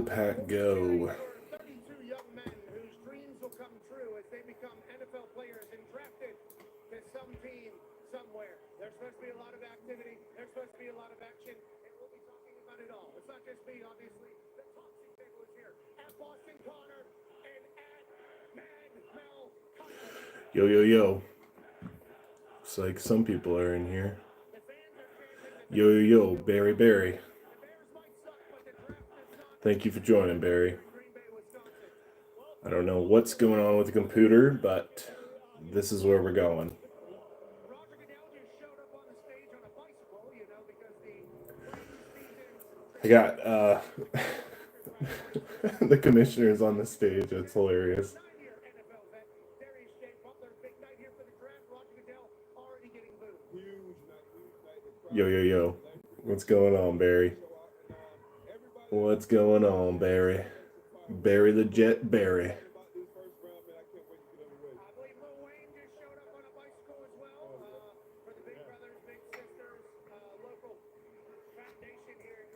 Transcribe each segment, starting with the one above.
Pack, go. 32 young men whose dreams will come true as they become NFL players and drafted to some team somewhere. There's supposed to be a lot of activity. There's supposed to be a lot of action, and we'll be talking about it all. It's not just me, obviously. The Toxic Table is here at Boston Connor and at Mad Mel Kyle. Yo, yo, yo. Looks like some people are in here. Yo, yo, yo, Barry, Barry. Thank you for joining, Barry. I don't know what's going on with the computer, but this is where we're going. I got the commissioners on the stage. It's hilarious. Yo, yo, yo. What's going on, Barry? What's going on, Barry? Barry the Jet Barry.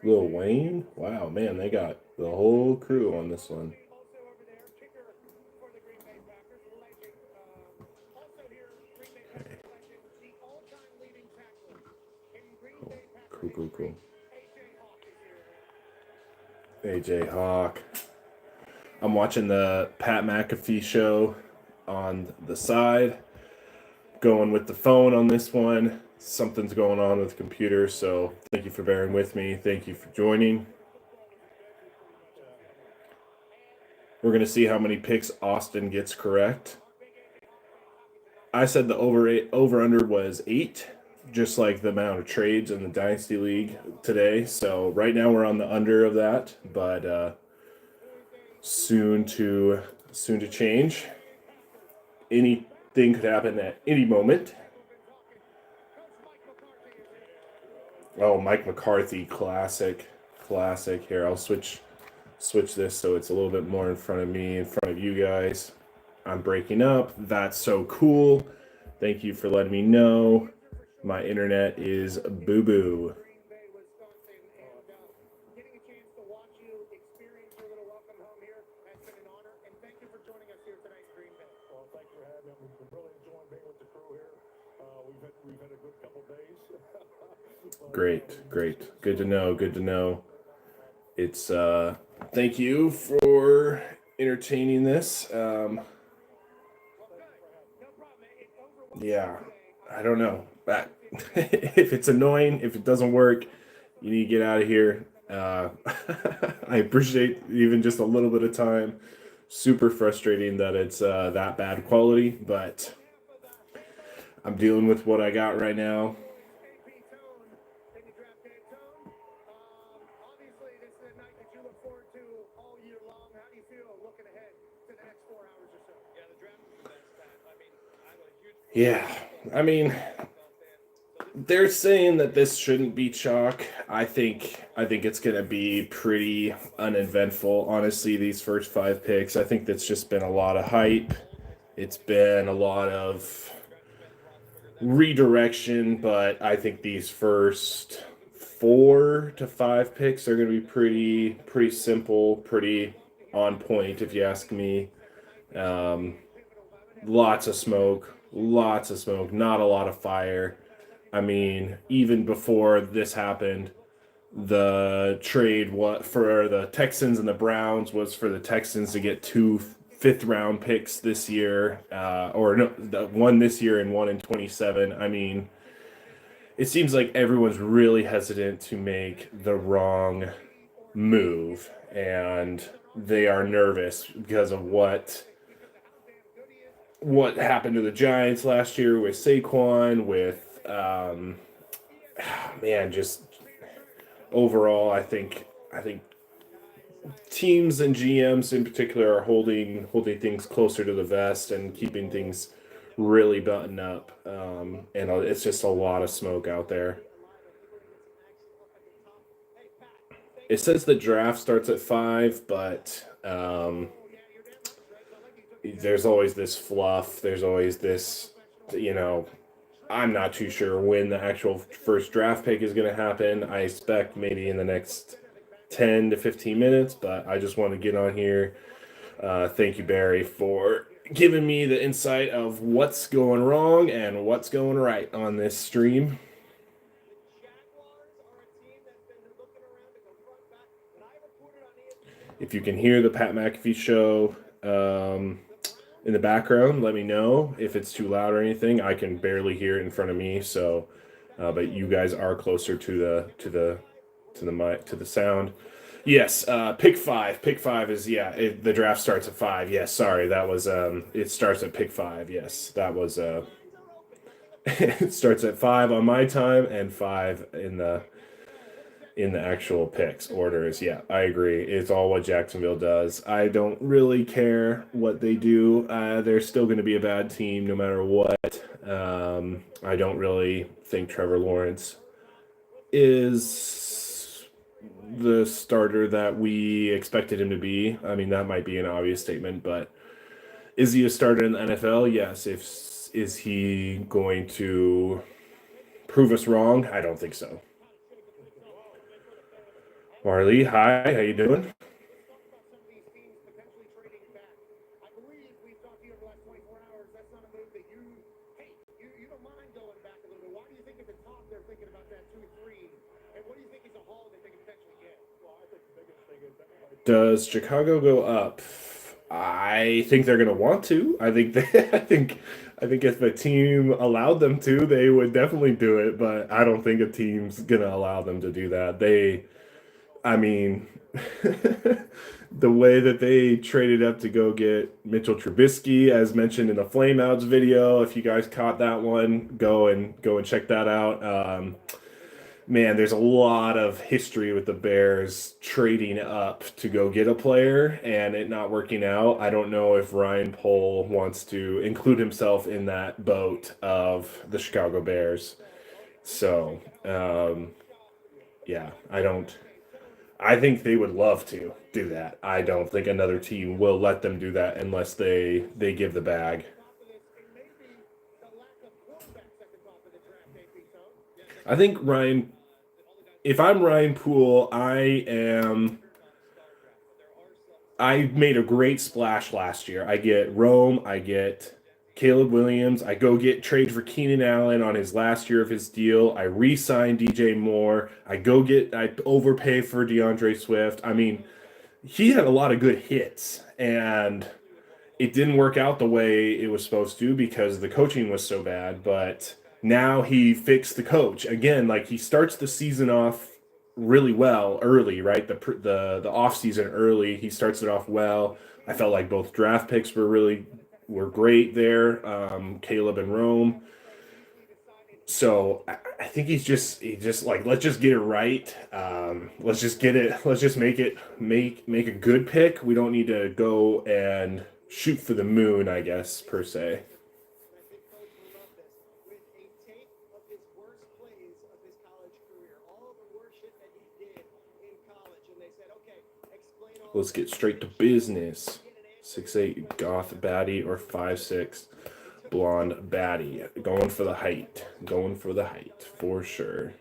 Lil Wayne? Wow, man, they got the whole crew on this one. Okay. Cool. AJ Hawk. I'm watching the Pat McAfee show on the side. Going with the phone on this one. Something's going on with the computer, so thank you for bearing with me. Thank you for joining. We're going to see how many picks Austin gets correct. I said the over-under was 8, just like the amount of trades in the Dynasty League today. So right now we're on the under of that, but soon to change. Anything could happen at any moment. Oh, Mike McCarthy, classic. Here, I'll switch this so it's a little bit more in front of me, in front of you guys. I'm breaking up. That's so cool. Thank you for letting me know. My internet is boo-boo. Great. Good to know. It's thank you for entertaining this. Yeah, I don't know. If it's annoying, if it doesn't work, you need to get out of here. I appreciate even just a little bit of time. Super frustrating that it's that bad quality, but I'm dealing with what I got right now. Yeah, I mean, they're saying that this shouldn't be chalk. I think it's going to be pretty uneventful. Honestly, these first 5 picks, I think that's just been a lot of hype. It's been a lot of redirection, but I think these first 4 to 5 picks are going to be pretty simple, pretty on point, if you ask me. Lots of smoke, not a lot of fire. I mean, even before this happened, the trade for the Texans and the Browns was for the Texans to get 2 fifth-round picks this year, one this year and one in 27. I mean, it seems like everyone's really hesitant to make the wrong move, and they are nervous because of what happened to the Giants last year with Saquon, with just overall, I think teams and GMs in particular are holding things closer to the vest and keeping things really buttoned up. And it's just a lot of smoke out there. It says the draft starts at 5, but there's always this fluff. There's always this, I'm not too sure when the actual first draft pick is going to happen. I expect maybe in the next 10 to 15 minutes, but I just want to get on here. Thank you, Barry, for giving me the insight of what's going wrong and what's going right on this stream. If you can hear the Pat McAfee show in the background, let me know if it's too loud or anything. I can barely hear it in front of me, so but you guys are closer to the mic, to the sound. Yes, pick five. Pick five is the draft starts at 5. Yes, sorry, that was it starts at pick 5. Yes, that was it starts at 5 on my time and 5 in the actual picks orders. Yeah, I agree. It's all what Jacksonville does. I don't really care what they do. They're still going to be a bad team no matter what. I don't really think Trevor Lawrence is the starter that we expected him to be. I mean, that might be an obvious statement, but is he a starter in the NFL? Yes. Is he going to prove us wrong? I don't think so. Marley, hi, how you doing? Does Chicago go up? I think they're going to want to. I think if a team allowed them to, they would definitely do it. But I don't think a team's going to allow them to do that. I mean, the way that they traded up to go get Mitchell Trubisky, as mentioned in the Flameouts video. If you guys caught that one, go and check that out. Man, there's a lot of history with the Bears trading up to go get a player and it not working out. I don't know if Ryan Pohl wants to include himself in that boat of the Chicago Bears. So, yeah, I think they would love to do that. I don't think another team will let them do that unless they give the bag. I think if I'm Ryan Poole, I made a great splash last year. I get Rome, I get Caleb Williams, I go trade for Keenan Allen on his last year of his deal. I re-sign DJ Moore. I overpay for DeAndre Swift. I mean, he had a lot of good hits and it didn't work out the way it was supposed to because the coaching was so bad, but now he fixed the coach again. Like he starts the season off really well early, right? The off season early, he starts it off well. I felt like both draft picks were great there, Caleb and Rome. So I think he just like, let's just get it right. Let's just get it. Let's just make a good pick. We don't need to go and shoot for the moon, I guess, per se. Let's get straight to business. 6'8" goth baddie or 5'6" blonde baddie. Going for the height. Going for the height, for sure.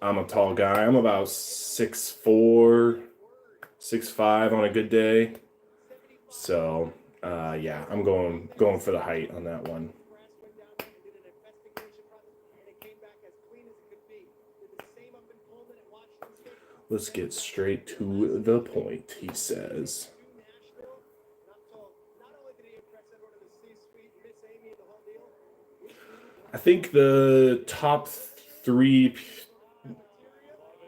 I'm a tall guy. I'm about 6'4", 6'5" on a good day. So, yeah, I'm going for the height on that one. Let's get straight to the point, he says. I think the top 3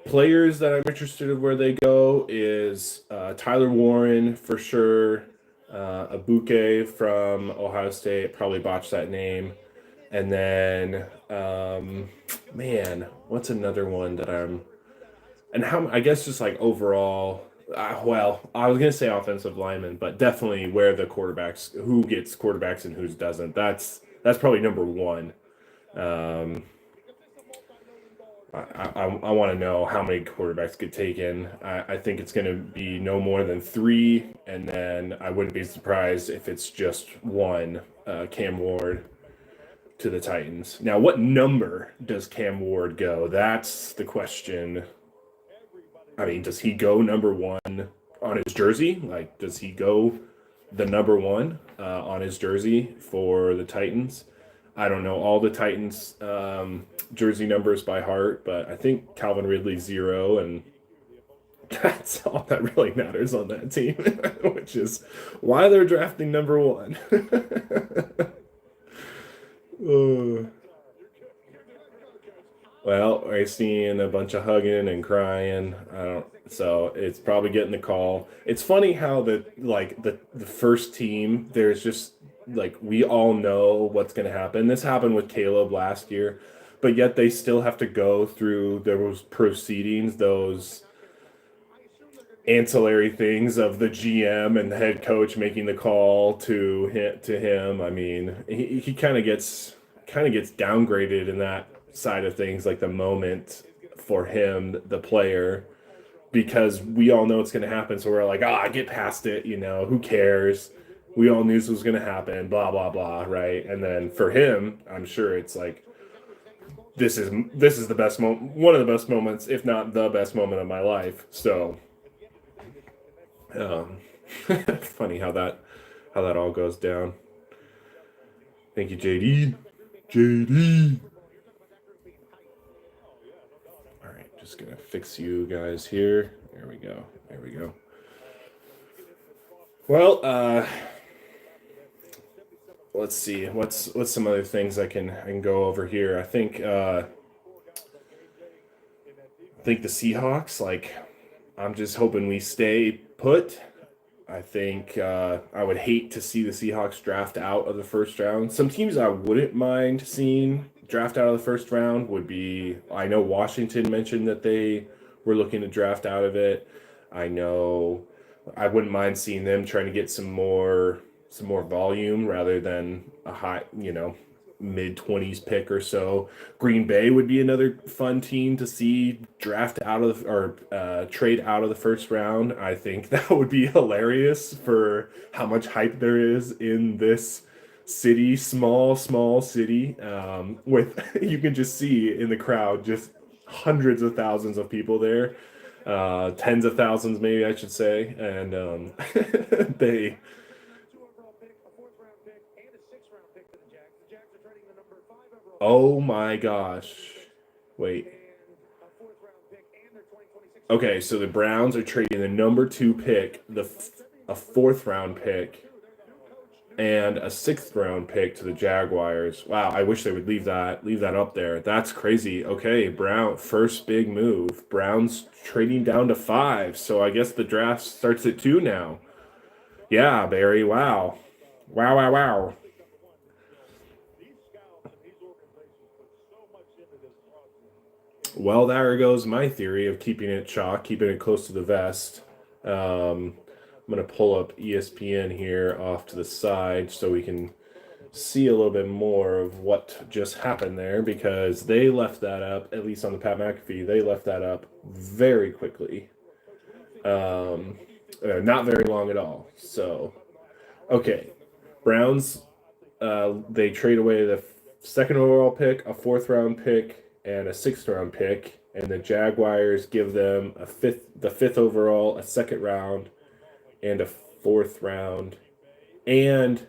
players that I'm interested in where they go is Tyler Warren for sure, Abuke from Ohio State, probably botched that name, and then man, what's another one that I guess just like overall. Well, I was gonna say offensive lineman, but definitely who gets quarterbacks and who doesn't. That's probably number 1. I want to know how many quarterbacks get taken. I think it's going to be no more than 3, and then I wouldn't be surprised if it's just 1, Cam Ward. to the Titans. Now, what number does Cam Ward go? That's the question. I mean, does he go number 1 on his jersey? Like, does he go the number 1 on his jersey for the Titans? I don't know all the Titans jersey numbers by heart, but I think Calvin Ridley's 0, and that's all that really matters on that team, which is why they're drafting number 1. Well, we're seeing a bunch of hugging and crying. So it's probably getting the call. It's funny how the first team, there's just like we all know what's going to happen. This happened with Caleb last year, but yet they still have to go through those proceedings, those ancillary things of the GM and the head coach making the call to him. I mean, he kind of gets downgraded in that side of things, like the moment for him, the player, because we all know it's going to happen. So we're like, get past it. Who cares? We all knew this was going to happen, blah, blah, blah. Right. And then for him, I'm sure it's like, this is the best moment, one of the best moments, if not the best moment of my life. So, funny how that all goes down. Thank you, JD. All right, just gonna fix you guys here. There we go. Well, let's see. What's some other things I can go over here? I think the Seahawks, like, I'm just hoping we stay put. I think I would hate to see the Seahawks draft out of the first round. Some teams I wouldn't mind seeing draft out of the first round would be, I know Washington mentioned that they were looking to draft out of it. I know I wouldn't mind seeing them trying to get some more volume rather than a high, mid-20s pick or so. Green Bay would be another fun team to see draft out of or trade out of the first round. I think that would be hilarious for how much hype there is in this city, small city, with you can just see in the crowd just hundreds of thousands of people there, tens of thousands maybe I should say, and they. Oh my gosh. Wait. Okay, so the Browns are trading the number 2 pick, a 4th round pick, and a 6th round pick to the Jaguars. Wow, I wish they would leave that up there. That's crazy. Okay, first big move. Browns trading down to 5. So I guess the draft starts at 2 now. Yeah, Barry. Wow. Wow. Well, there goes my theory of keeping it chalk, keeping it close to the vest. I'm going to pull up ESPN here off to the side so we can see a little bit more of what just happened there, because they left that up, at least on the Pat McAfee, they left that up very quickly. Not very long at all. So, okay. Browns, they trade away the 2nd overall pick, a 4th round pick, and a 6th round pick, and the Jaguars give them the 5th overall, a 2nd round, and a 4th round, and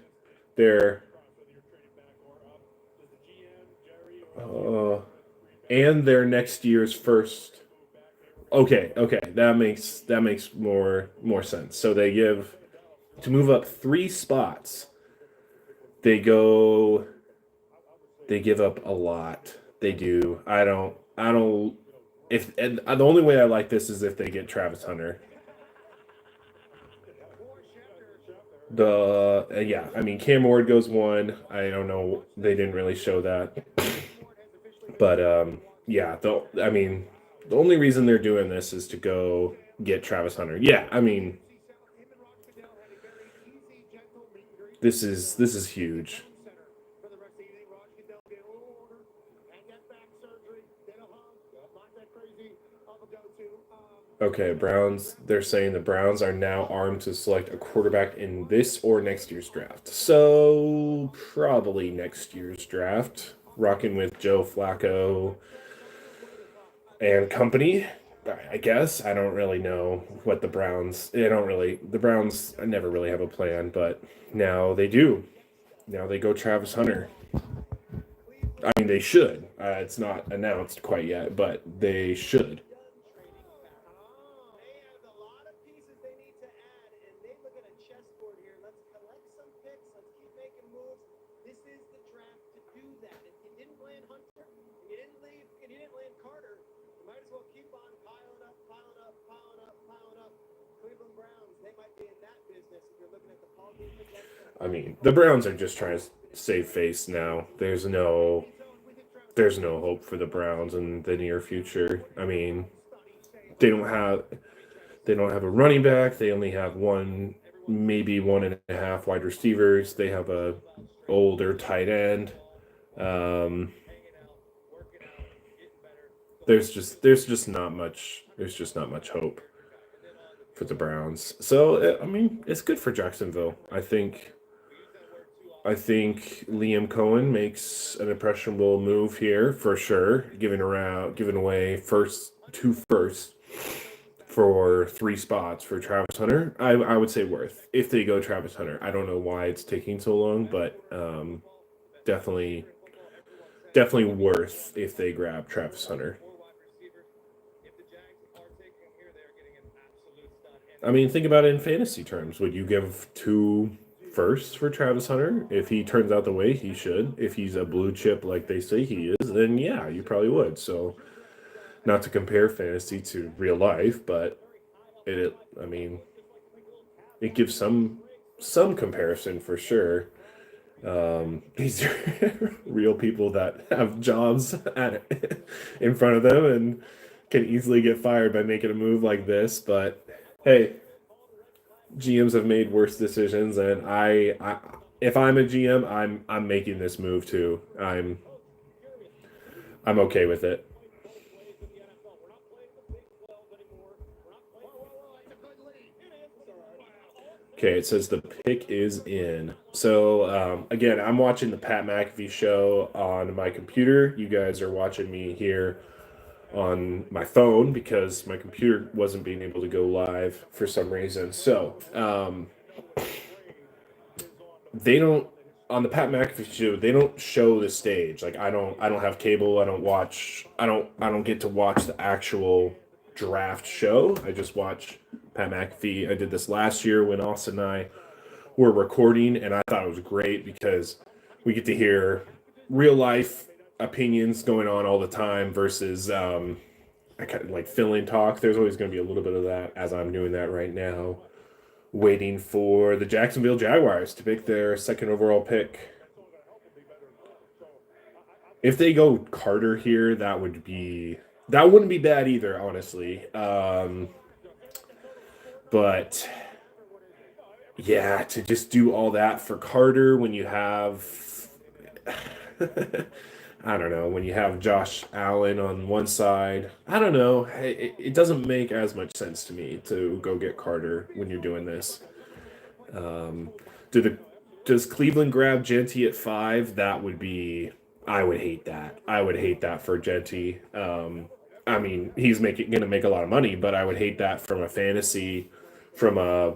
their next year's first. Okay, that makes more sense. So they give, to move up 3 spots, they give up a lot. They do. I don't. The only way I like this is if they get Travis Hunter. I mean, Cam Ward goes 1. I don't know. They didn't really show that, but the only reason they're doing this is to go get Travis Hunter. Yeah, I mean, this is huge. Okay, Browns, they're saying the Browns are now armed to select a quarterback in this or next year's draft. So, probably next year's draft. Rocking with Joe Flacco and company, I guess. I don't really know what the Browns, the Browns never really have a plan, but now they do. Now they go Travis Hunter. I mean, they should. It's not announced quite yet, but they should. They have a lot of pieces they need to add, and they look at a chessboard here. Let's collect some picks. Let's keep making moves. This is the draft to do that. If you didn't land Hunter, and you didn't leave, and you didn't land Carter, you might as well keep on piling up, piling up, piling up, piling up. Cleveland Browns, they might be in that business if you're looking at the Paul Bean projection. I mean, the Browns are just trying to save face now. There's no hope for the Browns in the near future. I mean, they don't have they don't have a running back. They only have one, maybe one and a half wide receivers. They have a older tight end. Um, there's just not much hope for the Browns. So I mean, it's good for Jacksonville. I think Liam Cohen makes an impressionable move here for sure, giving away two firsts for 3 spots for Travis Hunter. I would say worth if they go Travis Hunter. I don't know why it's taking so long, but definitely definitely worth if they grab Travis Hunter. I mean, think about it in fantasy terms. Would you give 2 firsts for Travis Hunter if he turns out the way he should? If he's a blue chip like they say he is, then yeah, you probably would. So, not to compare fantasy to real life, but I mean, it gives some comparison for sure. These are real people that have jobs in front of them and can easily get fired by making a move like this. But hey, GMs have made worse decisions, and I if I'm a GM, I'm making this move too. I'm okay with it. Okay, it says the pick is in. So again, I'm watching the Pat McAfee show on my computer. You guys are watching me here on my phone because my computer wasn't being able to go live for some reason. So they don't on the Pat McAfee show. They don't show the stage. Like I don't have cable. I don't watch. I don't get to watch the actual draft show. I just watch Pat McAfee. I did this last year when Austin and I were recording, and I thought it was great because we get to hear real life opinions going on all the time versus I kind of like fill in talk. There's always going to be a little bit of that as I'm doing that right now, waiting for the Jacksonville Jaguars to pick their second overall pick. If they go Carter here, that wouldn't be bad either, honestly. But yeah, to just do all that for Carter when you have I don't know, when you have Josh Allen on one side. I don't know. It doesn't make as much sense to me to go get Carter when you're doing this. Um, do the does Cleveland grab Genty at 5? That would be I would hate that. I would hate that for Genty. I mean, he's making gonna make a lot of money, but I would hate that from a fantasy, from a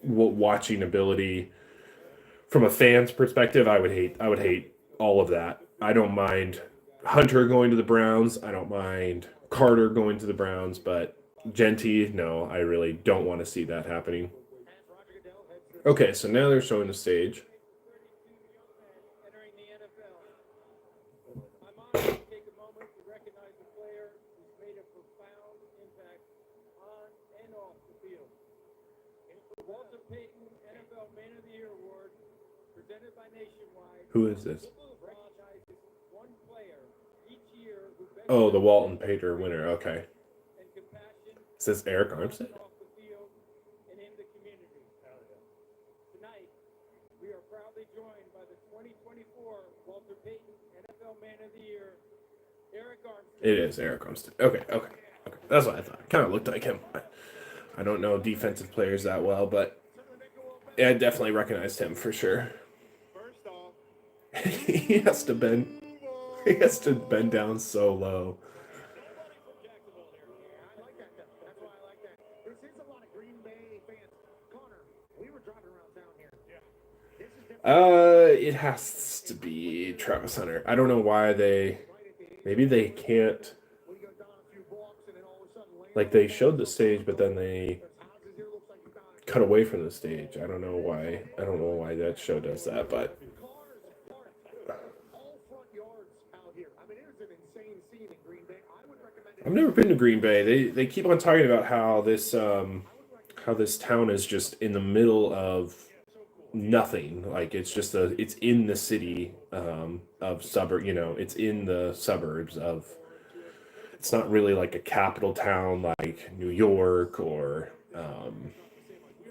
watching ability, from a fan's perspective. I would hate all of that. I don't mind Hunter going to the Browns. I don't mind Carter going to the Browns, but Genty, no, I really don't want to see that happening. Okay, so now they're showing the stage. Entering the NFL. I'm honored to take a moment to recognize a player who's made a profound impact on and off the field. The Walter Payton NFL Man of the Year Award, presented by Nationwide, Who is this? recognizes one player each year who best Oh, the Walton Pater winner. Okay. and compassion Is this Eric Armstead? off the field and in the community. Tonight, we are proudly joined by the 2024 Walter Payton NFL Man of the Year, Eric Armstead. It is Eric Armstead. Okay, okay, okay. That's what I thought. Kind of looked like him. I don't know defensive players that well, but yeah, I definitely recognized him for sure. First off, he has to bend. He has to bend down so low. nobody from Jacksonville there. Yeah, I like that. That's why I like that. This is a lot of Green Bay fans. Connor, we were driving around town here. Yeah. This is different. It has to be Travis Hunter. I don't know why they. Maybe they can't. We go down a few blocks and then all of a sudden land Like they showed the stage, but then they there's houses here. Looks like you found a cut away from the stage. I don't know why. I don't know why that show does that, but cars parked all front yards out here. I mean, it was an insane scene in Green Bay. I would recommend it. I've never been to Green Bay. They keep on talking about how this town is just in the middle of nothing. Like it's in the city of suburb. It's in the suburbs of. It's not really like a capital town like New York or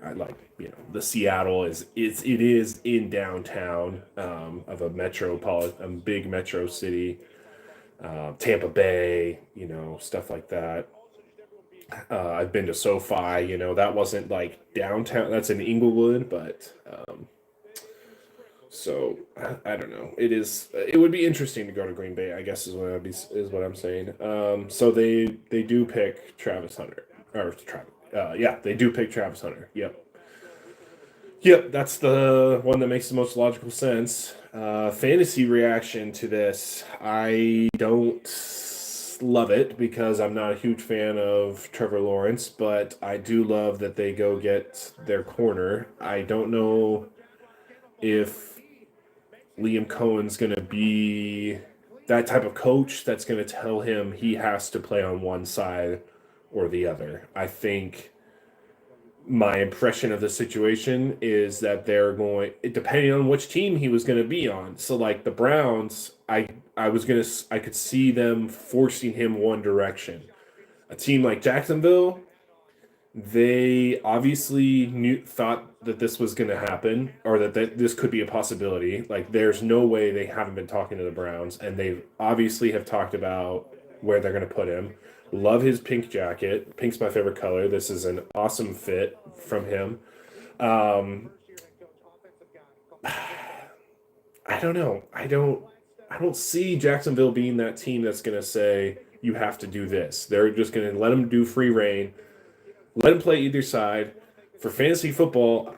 the Seattle it is in downtown of a big metro city, Tampa Bay, stuff like that. I've been to SoFi, that wasn't like downtown. That's in Inglewood, but so I don't know. It would be interesting to go to Green Bay, I guess is what I'm saying. So they do pick Travis Hunter or Travis. Yeah, they do pick Travis Hunter. Yep. Yep, that's the one that makes the most logical sense. Fantasy reaction to this. I don't love it because I'm not a huge fan of Trevor Lawrence, but I do love that they go get their corner. I don't know if Liam Cohen's going to be that type of coach that's going to tell him he has to play on one side or the other. I think my impression of the situation is that they're going, depending on which team he was going to be on. So like the Browns, I could see them forcing him one direction. A team like Jacksonville, they obviously thought that this was going to happen or that this could be a possibility. Like there's no way they haven't been talking to the Browns, and they obviously have talked about where they're going to put him. Love his pink jacket. Pink's my favorite color. This is an awesome fit from him. Um, I don't know. I don't see Jacksonville being that team that's going to say you have to do this. They're just going to let him do free reign. Let him play either side. For fantasy football,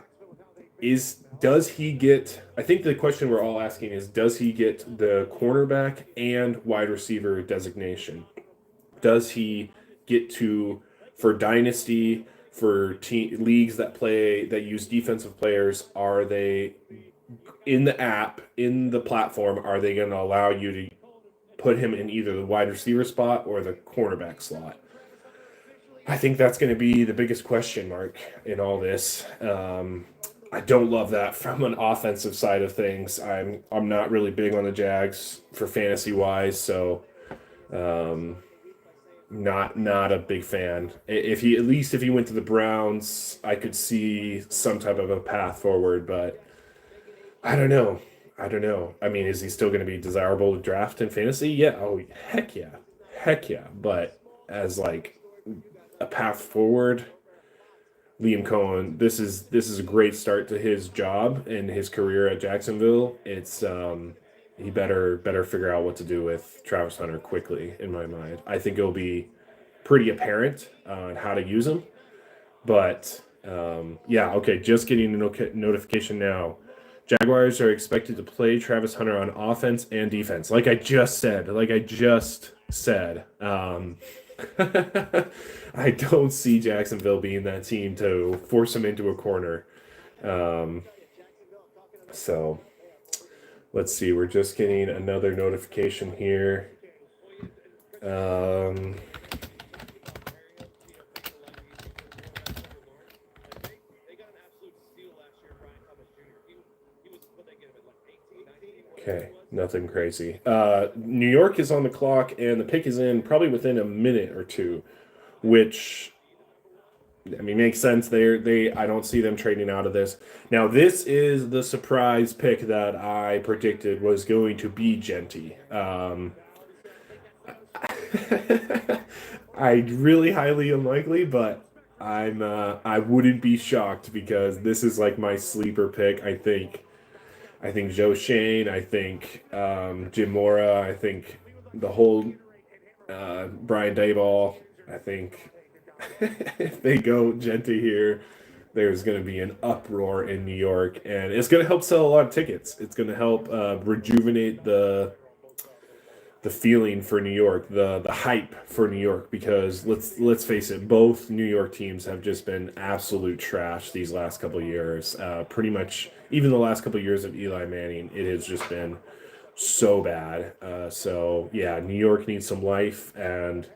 does he get, I think the question we're all asking is, does he get the cornerback and wide receiver designation? Does he get to, for dynasty, for leagues that use defensive players, are they in the app, in the platform, are they going to allow you to put him in either the wide receiver spot or the cornerback slot? I think that's going to be the biggest question mark in all this. I don't love that from an offensive side of things. I'm not really big on the Jags for fantasy wise, so not a big fan. If he went to the Browns, I could see some type of a path forward, but I don't know. I don't know. I mean, is he still going to be desirable to draft in fantasy? Yeah. Oh, heck yeah. Heck yeah. But as like a path forward, Liam Cohen, this is a great start to his job and his career at Jacksonville. It's he better figure out what to do with Travis Hunter quickly, in my mind. I think it'll be pretty apparent on how to use him. But yeah, okay, just getting a notification now. Jaguars are expected to play Travis Hunter on offense and defense. Like I just said. I don't see Jacksonville being that team to force him into a corner. So let's see. We're just getting another notification here. Okay, nothing crazy. New York is on the clock, and the pick is in probably within a minute or two, which I mean makes sense. I don't see them trading out of this. Now, this is the surprise pick that I predicted was going to be Genty. I really highly unlikely, but I wouldn't be shocked because this is like my sleeper pick. I think Joe Shane. I think Jim Mora. I think the whole Brian Dayball. I think if they go Genti here, there's going to be an uproar in New York, and it's going to help sell a lot of tickets. It's going to help rejuvenate the feeling for New York, the hype for New York, because let's face it, both New York teams have just been absolute trash these last couple of years. Pretty much, even the last couple of years of Eli Manning, it has just been so bad. So yeah, New York needs some life, and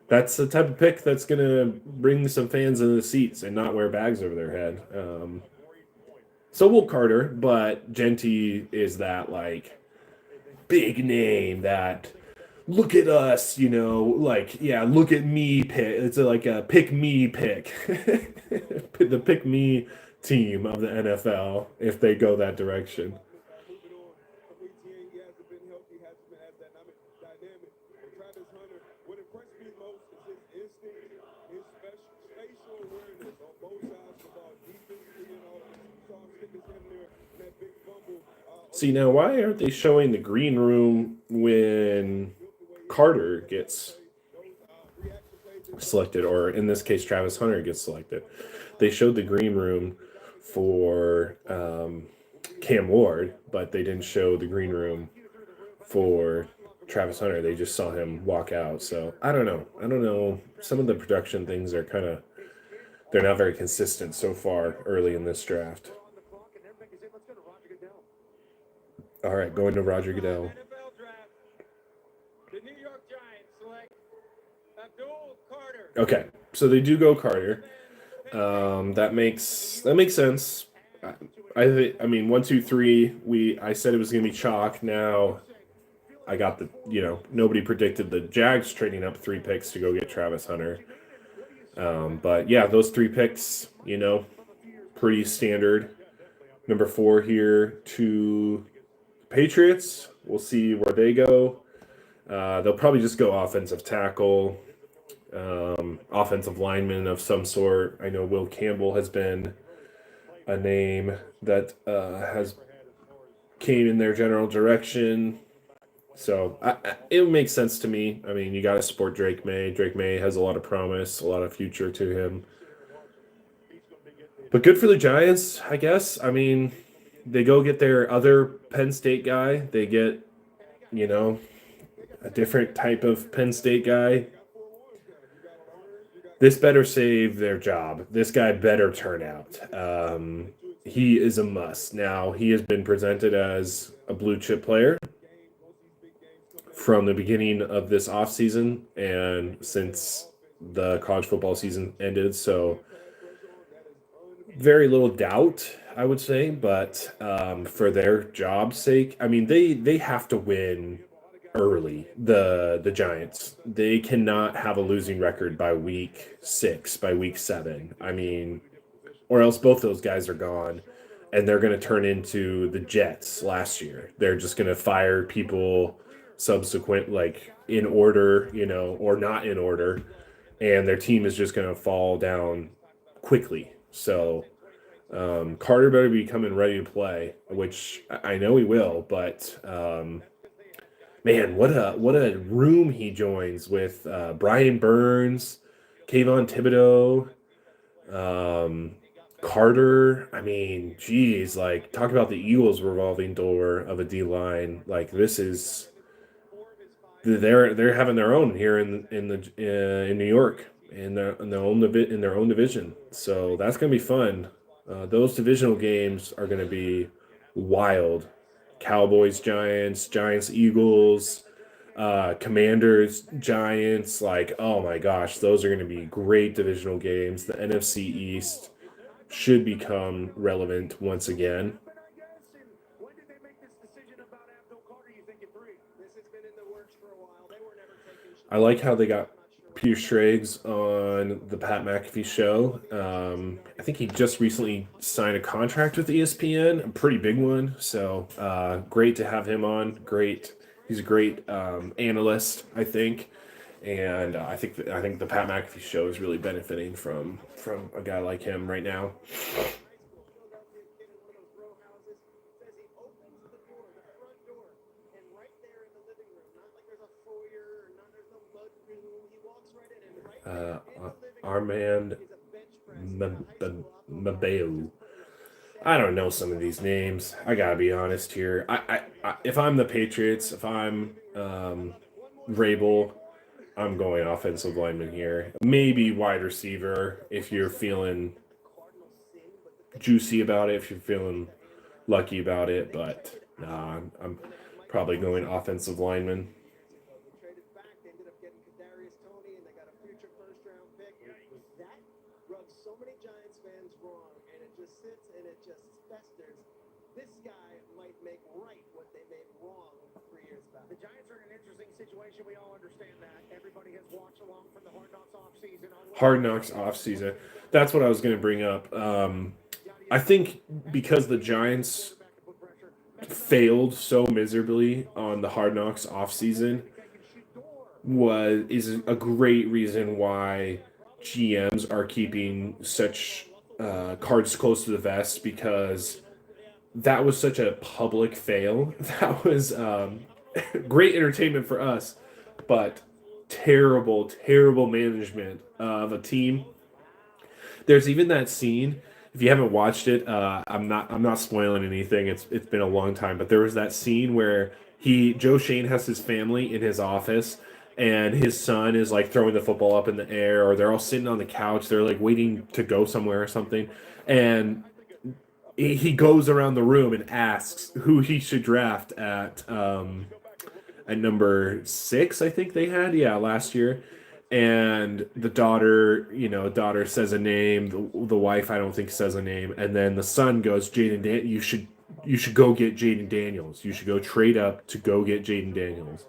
that's the type of pick that's gonna bring some fans in the seats and not wear bags over their head. So will Carter, but Genti is that like big name that look at us, like yeah, look at me pick. It's like a pick me pick, the pick me team of the NFL if they go that direction. See now, why aren't they showing the green room when Carter gets selected, or in this case, Travis Hunter gets selected? They showed the green room for Cam Ward, but they didn't show the green room for Travis Hunter. They just saw him walk out. So I don't know. I don't know. Some of the production things are they're not very consistent so far early in this draft. All right, going to Roger Goodell. NFL draft. The New York Giants select Abdul Carter. Okay, so they do go Carter. That makes sense. I mean 1, 2, 3. I said it was gonna be chalk. Now I got nobody predicted the Jags trading up 3 picks to go get Travis Hunter. But yeah, those 3 picks, pretty standard. Number 4 here to Patriots. We'll see where they go. They'll probably just go offensive tackle, offensive lineman of some sort. I know Will Campbell has been a name that has came in their general direction. So it makes sense to me. I mean, you got to support Drake May. Drake May has a lot of promise, a lot of future to him. But good for the Giants, I guess. I mean, they go get their other Penn State guy. They get, a different type of Penn State guy. This better save their job. This guy better turn out. He is a must. Now, he has been presented as a blue chip player from the beginning of this offseason and since the college football season ended. So very little doubt, I would say, but for their job's sake, I mean, they have to win early. The Giants, they cannot have a losing record by week 6, by week 7. I mean, or else both those guys are gone, and they're going to turn into the Jets last year. They're just going to fire people subsequent, like in order, or not in order, and their team is just going to fall down quickly. So Carter better be coming ready to play, which I know he will, but man, what a room he joins with Brian Burns, Kayvon Thibodeau, Carter. I mean, geez, like talk about the Eagles revolving door of a D line. Like this is they're having their own here in New York in their own division. So that's gonna be fun. Those divisional games are gonna be wild. Cowboys, Giants, Eagles, Commanders, Giants. Like, oh my gosh, those are going to be great divisional games. The NFC East should become relevant once again. When did they make this decision about Abdul Carter? You think in 3? This has been in the works for a while. They were never taking. I like how they got Peter Striggs on the Pat McAfee show. I think he just recently signed a contract with ESPN, a pretty big one. So great to have him on. Great. He's a great analyst, I think. and I think the Pat McAfee show is really benefiting from a guy like him right now. Armand Mabeu. I don't know some of these names. I gotta be honest here. If I'm the Patriots, if I'm Rabel, I'm going offensive lineman here. Maybe wide receiver if you're feeling juicy about it, if you're feeling lucky about it. But nah, I'm probably going offensive lineman. This guy might make right what they made wrong 3 years back. The Giants are in an interesting situation. We all understand that. Everybody has watched along from the Hard Knocks offseason. Hard Knocks offseason. That's what I was going to bring up. I think because the Giants failed so miserably on the Hard Knocks offseason is a great reason why GMs are keeping such cards close to the vest, because that was such a public fail. That was great entertainment for us, but terrible, terrible management of a team. There's even that scene. If you haven't watched it, I'm not spoiling anything. It's been a long time, but there was that scene where Joe Shane has his family in his office, and his son is like throwing the football up in the air, or they're all sitting on the couch. They're like waiting to go somewhere or something, and he goes around the room and asks who he should draft at number 6, I think they had, last year. And the daughter says a name. The wife, I don't think, says a name. And then the son goes, you should go get Jaden Daniels. You should go trade up to go get Jaden Daniels.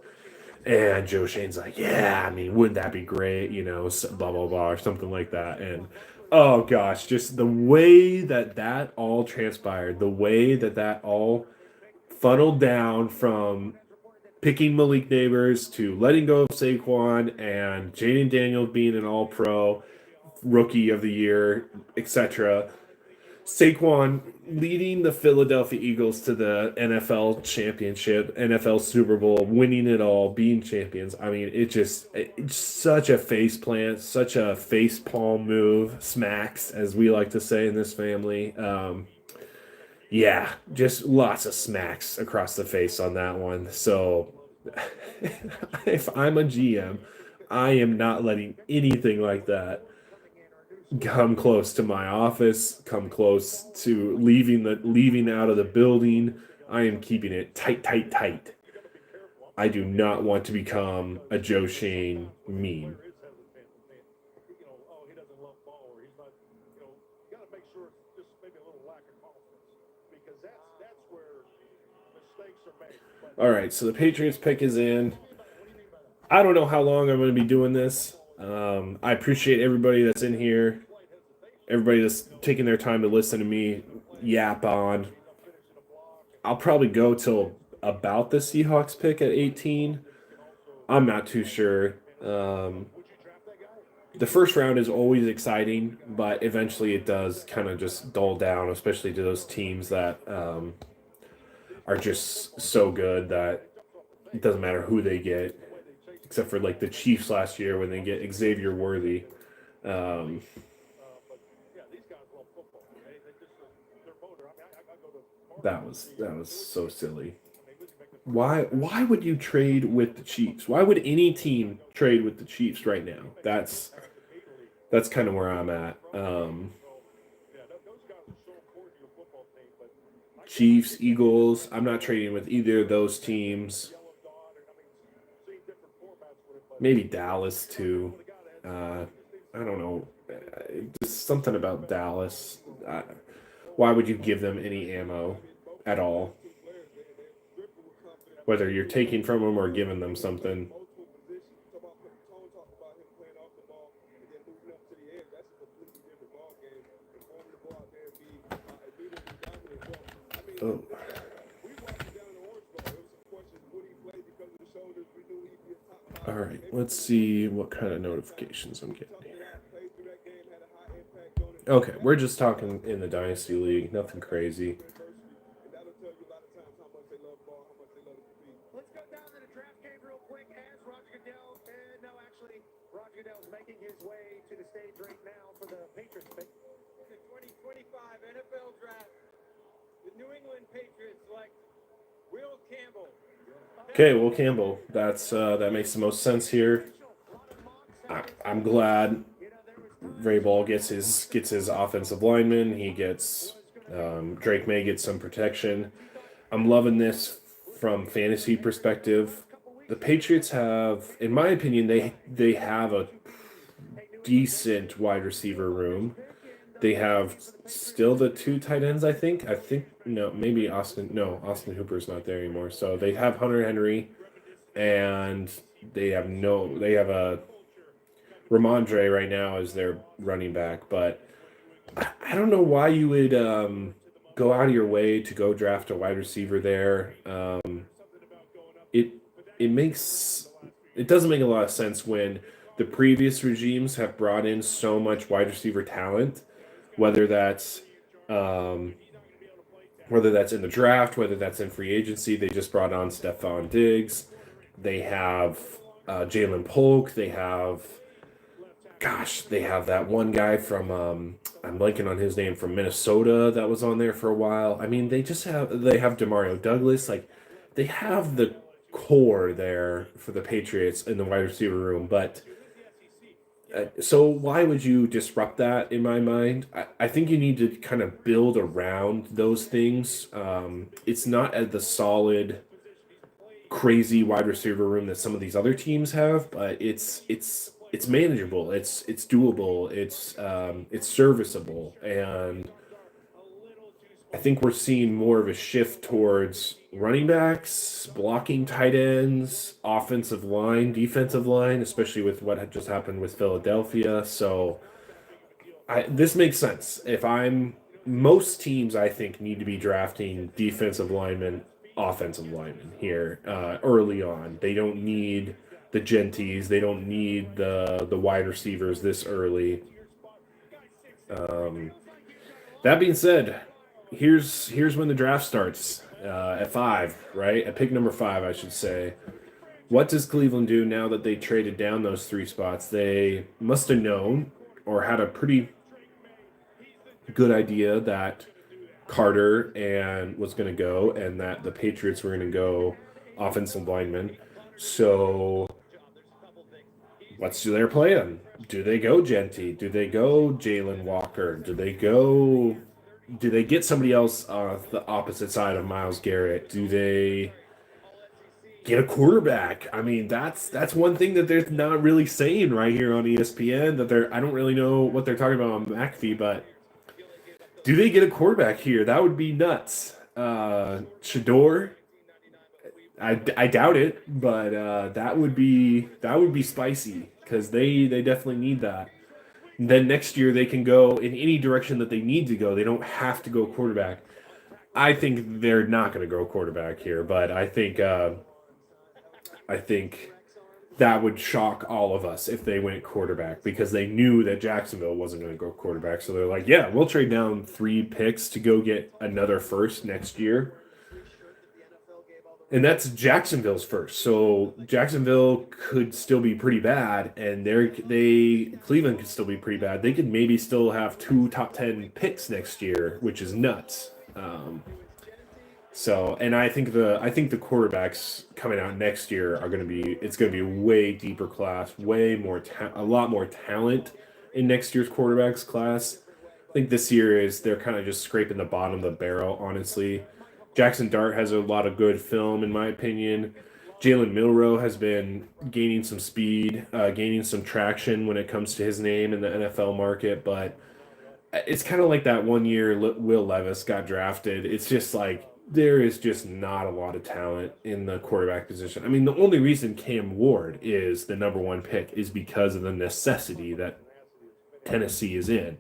And Joe Shane's like, yeah, I mean, wouldn't that be great? Blah, blah, blah, or something like that. And oh gosh, just the way that all transpired, the way that all funneled down from picking Malik Neighbors to letting go of Saquon and Jaden Daniels being an all-pro, rookie of the year, etc. Saquon leading the Philadelphia Eagles to the NFL championship, NFL Super Bowl, winning it all, being champions. I mean, it's such a face plant, such a face palm move, smacks, as we like to say in this family. Just lots of smacks across the face on that one. So if I'm a GM, I am not letting anything like that come close to my office, come close to leaving out of the building. I am keeping it tight, tight, tight. I do not want to become a Joe Shane meme. All right, so the Patriots pick is in. I don't know how long I'm going to be doing this. I appreciate everybody that's in here, everybody that's taking their time to listen to me yap on. I'll probably go till about the Seahawks pick at 18. I'm not too sure. The first round is always exciting, but eventually it does kind of just dull down, especially to those teams that are just so good that it doesn't matter who they get, except for like the Chiefs last year when they get Xavier Worthy. That was so silly. Why would you trade with the Chiefs? Why would any team trade with the Chiefs right now? That's kind of where I'm at. Chiefs, Eagles. I'm not trading with either of those teams. Maybe Dallas too. I don't know. Just something about Dallas. Why would you give them any ammo at all? Whether you're taking from them or giving them something. Oh. All right, let's see what kind of notifications I'm getting here. Okay, we're just talking in the Dynasty League, nothing crazy. Let's go down to the draft game real quick as Roger Goodell. No, actually, Roger Goodell's making his way to the stage right now for the Patriots pick. The 2025 NFL Draft. The New England Patriots select Will Campbell. Okay, Will Campbell. That makes the most sense here. I'm glad Vrabel gets his offensive lineman. He gets Drake May gets some protection. I'm loving this from fantasy perspective. The Patriots have, in my opinion, they have a decent wide receiver room. They have still the two tight ends, I think. I think no, maybe Austin. No, Austin Hooper's not there anymore. So they have Hunter Henry, and they have a Ramondre right now as their running back. But I don't know why you would go out of your way to go draft a wide receiver there. It it makes it doesn't make a lot of sense when the previous regimes have brought in so much wide receiver talent, whether that's um, whether that's in the draft, whether that's in free agency. They just brought on Stephon Diggs. They have Jalen Polk. They have that one guy from I'm blanking on his name from Minnesota that was on there for a while. I mean, they have Demario Douglas. Like they have the core there for the Patriots in the wide receiver room, but so why would you disrupt that in my mind? I think you need to kind of build around those things. It's not at the solid, crazy wide receiver room that some of these other teams have, but it's manageable. It's doable. It's serviceable, and I think we're seeing more of a shift towards running backs, blocking tight ends, offensive line, defensive line, especially with what had just happened with Philadelphia. So this makes sense. If I'm most teams, I think need to be drafting defensive linemen, offensive linemen here early on. They don't need the genties. They don't need the wide receivers this early. Um, that being said, here's when the draft starts at 5, right? At pick number 5, I should say. What does Cleveland do now that they traded down those 3 spots? They must have known or had a pretty good idea that Carter and was going to go, and that the Patriots were going to go offensive lineman. So, what's their plan? Do they go Genty? Do they go Jalen Walker? Do they get somebody else on the opposite side of Miles Garrett? Do they get a quarterback? I mean, that's one thing that they're not really saying right here on ESPN. I don't really know what they're talking about on McAfee, but do they get a quarterback here? That would be nuts. Shador, I doubt it, but that would be spicy because they definitely need that. Then next year they can go in any direction that they need to go. They don't have to go quarterback. I think they're not going to go quarterback here, but I think that would shock all of us if they went quarterback because they knew that Jacksonville wasn't going to go quarterback. So they're like, yeah, we'll trade down 3 picks to go get another first next year. And that's Jacksonville's first. So Jacksonville could still be pretty bad, and Cleveland could still be pretty bad. They could maybe still have 2 top 10 picks next year, which is nuts. And I think the quarterbacks coming out next year are going to be it's going to be way deeper class, way more a lot more talent in next year's quarterbacks class. I think this year they're kind of just scraping the bottom of the barrel, honestly. Jackson Dart has a lot of good film, in my opinion. Jalen Milrow has been gaining some speed, gaining some traction when it comes to his name in the NFL market, but it's kind of like that one year Will Levis got drafted. It's just like there is just not a lot of talent in the quarterback position. I mean, the only reason Cam Ward is the number 1 pick is because of the necessity that Tennessee is in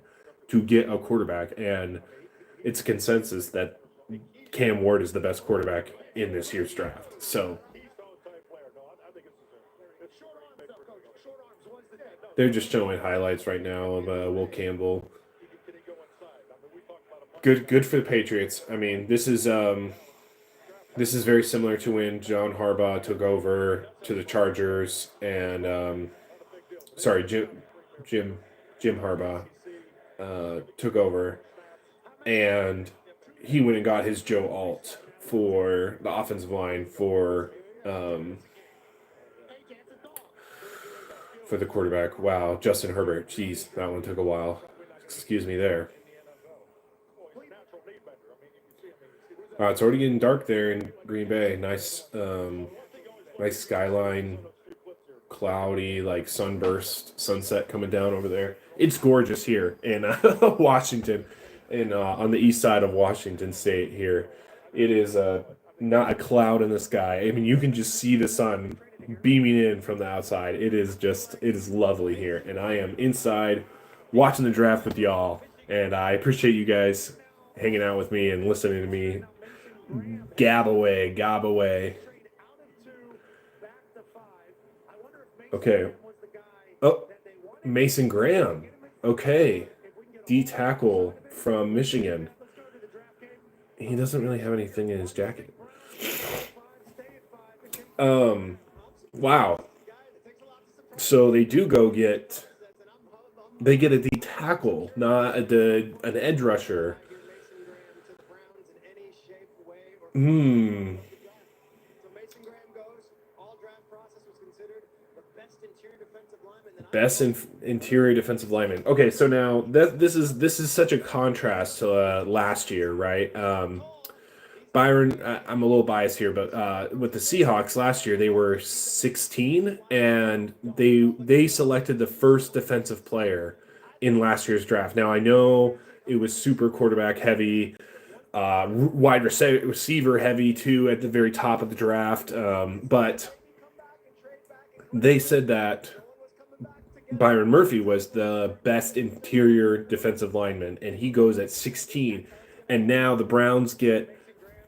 to get a quarterback, and it's a consensus that Cam Ward is the best quarterback in this year's draft. So They're just showing highlights right now of Will Campbell. Good for the Patriots. I mean, this is very similar to when John Harbaugh took over to the Chargers and sorry, Jim Harbaugh took over, and he went and got his Joe Alt for the offensive line for the quarterback. Wow, Justin Herbert. Jeez, that one took a while. Excuse me there. It's already getting dark there in Green Bay. Nice skyline, cloudy, like sunburst, sunset coming down over there. It's gorgeous here in Washington, on the east side of Washington State. Here, it is not a cloud in the sky. I mean, you can just see the sun beaming in from the outside. It is lovely here, and I am inside watching the draft with y'all, and I appreciate you guys hanging out with me and listening to me gob away. Okay. Oh, Mason Graham. Okay. D tackle from Michigan. He doesn't really have anything in his jacket. Wow. So they do they get a D tackle, not an edge rusher. Best interior defensive lineman. Okay, so now this is such a contrast to last year, right? Byron, I'm a little biased here, but with the Seahawks last year, they were 16, and they selected the first defensive player in last year's draft. Now I know it was super quarterback heavy, wide receiver heavy too at the very top of the draft, but they said that Byron Murphy was the best interior defensive lineman, and he goes at 16. And now the Browns get,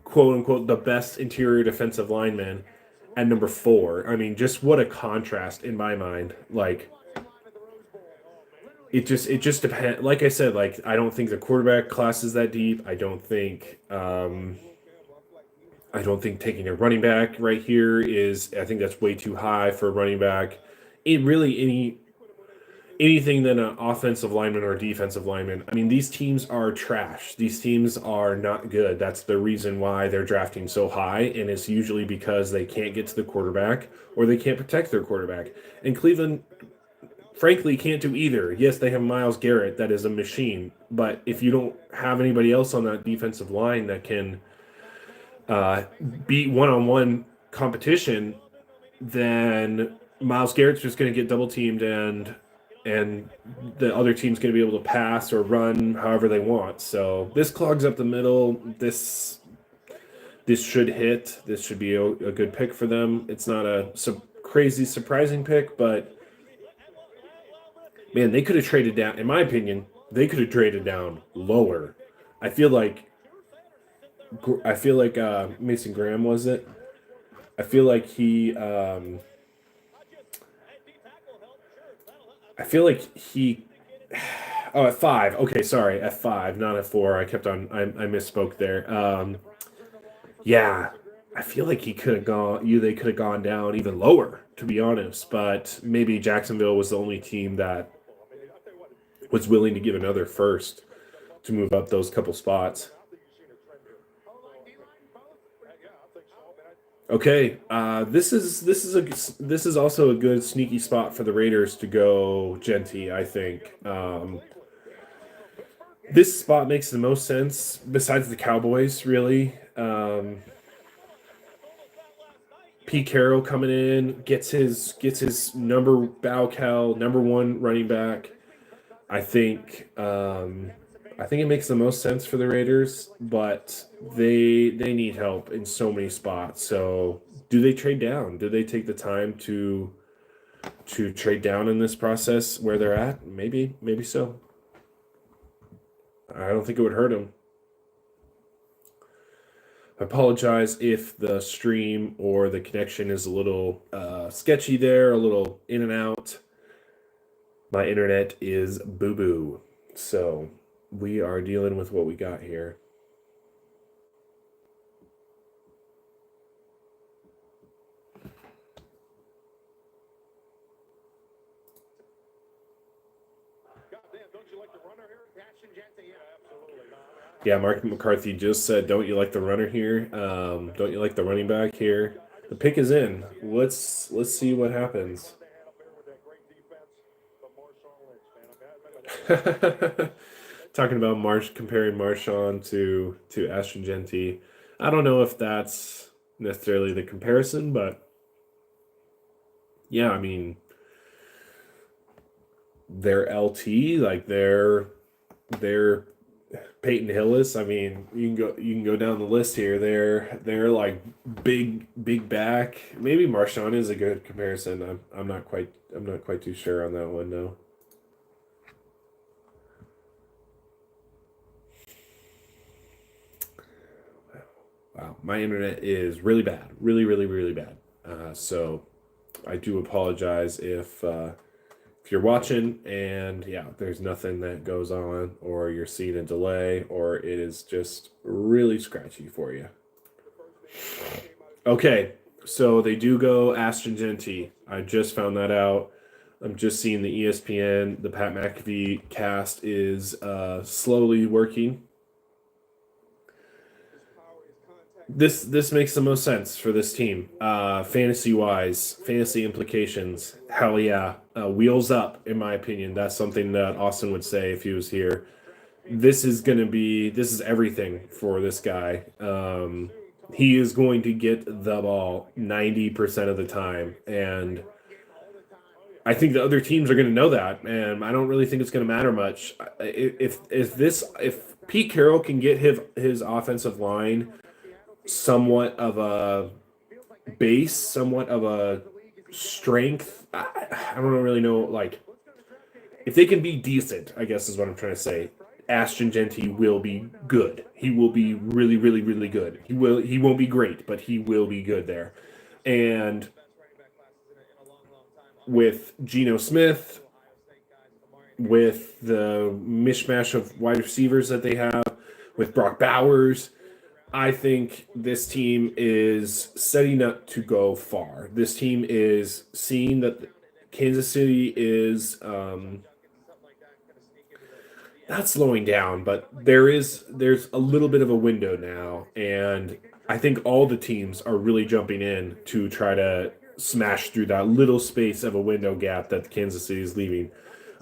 quote unquote, the best interior defensive lineman at number 4. I mean, just what a contrast in my mind. Like, it just depends. Like I said, like, I don't think the quarterback class is that deep. I don't think taking a running back right here I think that's way too high for a running back. Anything than an offensive lineman or a defensive lineman. I mean, these teams are trash. These teams are not good. That's the reason why they're drafting so high, and it's usually because they can't get to the quarterback or they can't protect their quarterback. And Cleveland, frankly, can't do either. Yes, they have Myles Garrett, that is a machine, but if you don't have anybody else on that defensive line that can beat one-on-one competition, then Myles Garrett's just going to get double teamed, and the other team's going to be able to pass or run however they want. So this clogs up the middle. This should hit. This should be a good pick for them. It's not a crazy surprising pick, but man, they could have traded down. In my opinion, they could have traded down lower. I feel like Mason Graham, was it? I feel like he. Oh, at 5. Okay, sorry, at 5, not at 4. I misspoke there. Yeah, I feel like they could have gone down even lower, to be honest. But maybe Jacksonville was the only team that was willing to give another first to move up those couple spots. Okay, this is also a good sneaky spot for the Raiders to go Genty, I think. This spot makes the most sense besides the Cowboys, really. Pete Carroll coming in gets his number 1 running back. I think it makes the most sense for the Raiders, but they need help in so many spots. So, do they trade down? Do they take the time to trade down in this process where they're at? Maybe so. I don't think it would hurt them. I apologize if the stream or the connection is a little sketchy there, a little in and out. My internet is boo-boo. So we are dealing with what we got here. Yeah, Mark McCarthy just said, "Don't you like the runner here? Don't you like the running back here?" The pick is in. Let's see what happens. Talking about comparing Marshawn to Ashton Genty. I don't know if that's necessarily the comparison, but yeah, I mean, they're LT, like they're Peyton Hillis. I mean, you can go down the list here. They're like big back. Maybe Marshawn is a good comparison. I'm not quite too sure on that one though. Wow, my internet is really bad, really bad. So I do apologize if you're watching and yeah, there's nothing that goes on, or you're seeing a delay, or it is just really scratchy for you. Okay, so they do go Ashton Genty. I just found that out. I'm just seeing the ESPN, the Pat McAfee cast is slowly working. This makes the most sense for this team. Fantasy wise, fantasy implications. Hell yeah, wheels up. In my opinion, that's something that Austin would say if he was here. This is everything for this guy. He is going to get the ball 90% of the time, and I think the other teams are going to know that, and I don't really think it's going to matter much. If Pete Carroll can get his offensive line somewhat of a base, somewhat of a strength. I don't really know. Like, if they can be decent, I guess is what I'm trying to say. Ashton Genty will be good. He will be really good. He won't be great, but he will be good there. And with Geno Smith, with the mishmash of wide receivers that they have, with Brock Bowers, I think this team is setting up to go far. This team is seeing that Kansas City is not slowing down, but there's a little bit of a window now, and I think all the teams are really jumping in to try to smash through that little space of a window gap that Kansas City is leaving.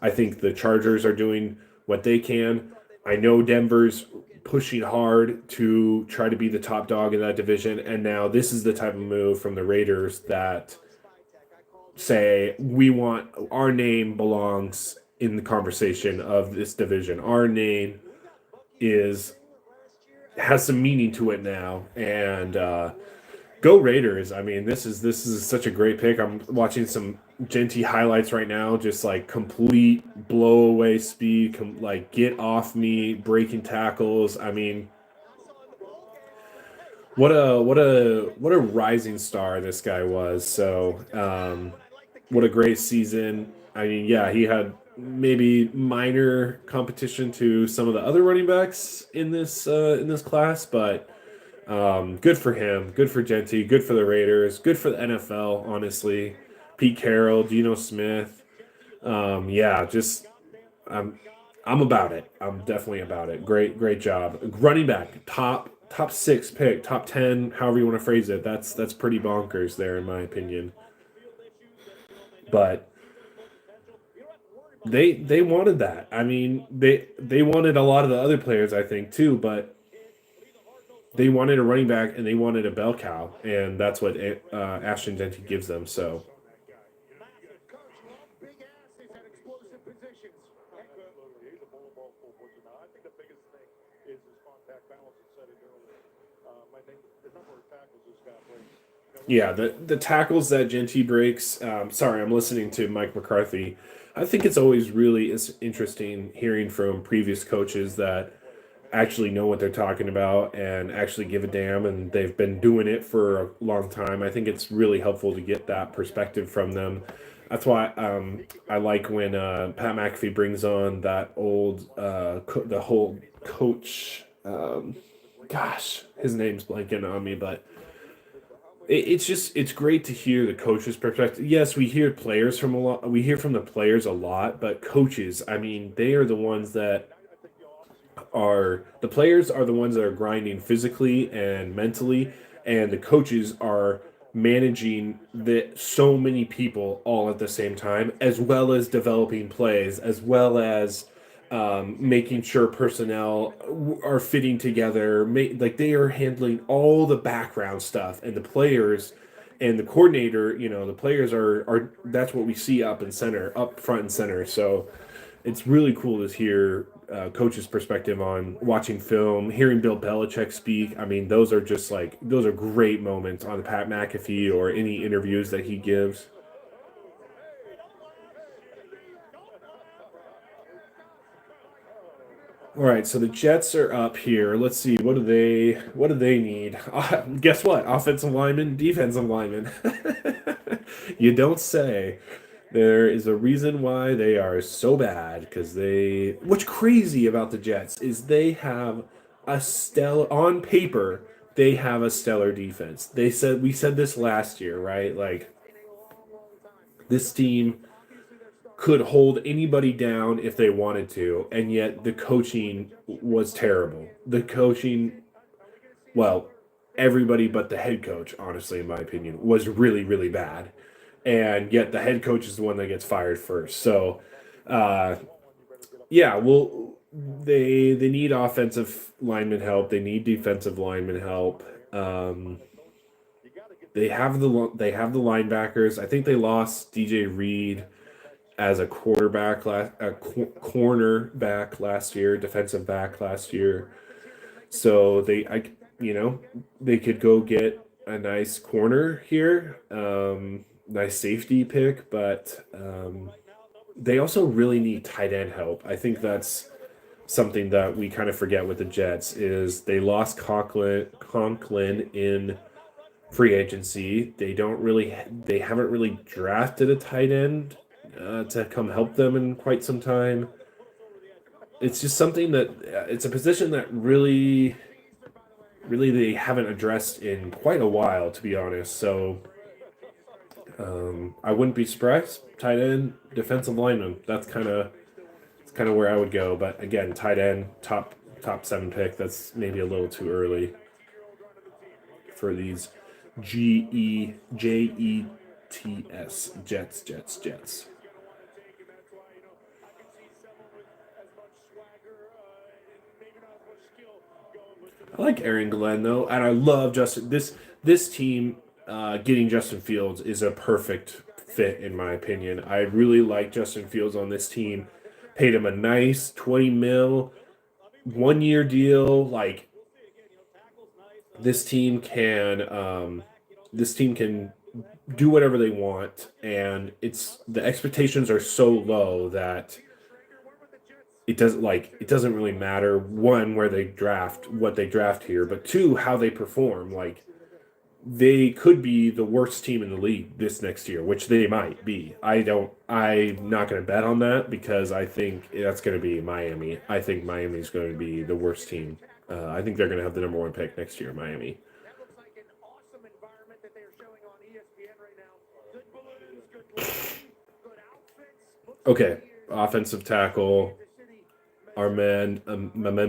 I think the Chargers are doing what they can. I know Denver's pushing hard to try to be the top dog in that division, and now this is the type of move from the Raiders that say we want our name belongs in the conversation of this division. Our name has some meaning to it now, and go Raiders. I mean, this is such a great pick. I'm watching some Genty highlights right now, just like complete blow away speed, like get off me, breaking tackles. I mean, what a rising star this guy was. So, what a great season. I mean, yeah, he had maybe minor competition to some of the other running backs in this class, but good for him, good for Genty, good for the Raiders, good for the NFL, honestly. Pete Carroll, Geno Smith. Yeah, just I'm about it. I'm definitely about it. Great job. Running back, top 6 pick, top 10, however you want to phrase it. That's pretty bonkers there in my opinion. But they wanted that. I mean, they wanted a lot of the other players, I think, too, but they wanted a running back and they wanted a bell cow, and that's what Ashton Genty gives them. So yeah, the tackles that Genty breaks. Sorry, I'm listening to Mike McCarthy. I think it's always really interesting hearing from previous coaches that actually know what they're talking about and actually give a damn, and they've been doing it for a long time. I think it's really helpful to get that perspective from them. That's why I like when Pat McAfee brings on that old the whole coach. Gosh, his name's blanking on me, but it's great to hear the coaches' perspective. Yes, we hear players from a lot. We hear from the players a lot, but coaches, I mean, they are the ones that are the players are the ones that are grinding physically and mentally, and the coaches are managing the so many people all at the same time, as well as developing plays, as well as making sure personnel are fitting together. Like they are handling all the background stuff, and the players and the coordinator. The players are that's what we see up front and center. So it's really cool to hear coach's perspective on watching film, hearing Bill Belichick speak. I mean, those are great moments on Pat McAfee or any interviews that he gives. All right, so the Jets are up here. Let's see, what do they need? Guess what? Offensive lineman, defensive lineman. You don't say. There is a reason why they are so bad because what's crazy about the Jets is they have a stellar on paper, they have a stellar defense. We said this last year, right? Like this team could hold anybody down if they wanted to, and yet the coaching was terrible. The coaching, well, everybody but the head coach, honestly, in my opinion, was really, really bad. And yet the head coach is the one that gets fired first. So, uh, yeah, well, they need offensive lineman help. They need defensive lineman help. They have the linebackers. I think they lost DJ Reed as a cornerback last year, defensive back last year. So you know, they could go get a nice corner here, nice safety pick, but they also really need tight end help. I think that's something that we kind of forget with the Jets is they lost Conklin in free agency. They haven't really drafted a tight end to come help them in quite some time. It's just something that it's a position that really they haven't addressed in quite a while, to be honest. So I wouldn't be surprised. Tight end, defensive lineman. That's kind of where I would go. But again, tight end, top 7 pick. That's maybe a little too early for these Jets, Jets. I like Aaron Glenn though, and I love Justin. This team getting Justin Fields is a perfect fit in my opinion. I really like Justin Fields on this team. Paid him a nice 20 mil 1 year deal. Like this team can this team can do whatever they want, and the expectations are so low that it doesn't really matter one what they draft here, but two how they perform. Like they could be the worst team in the league this next year, which they might be. I'm not going to bet on that because I think that's going to be Miami. I think Miami's going to be the worst team. I think they're going to have the number 1 pick next year, Miami. That looks like an awesome environment that they're showing on ESPN right now. Good balloons, good lighting, good outfits. Okay, offensive tackle Armand Miembu.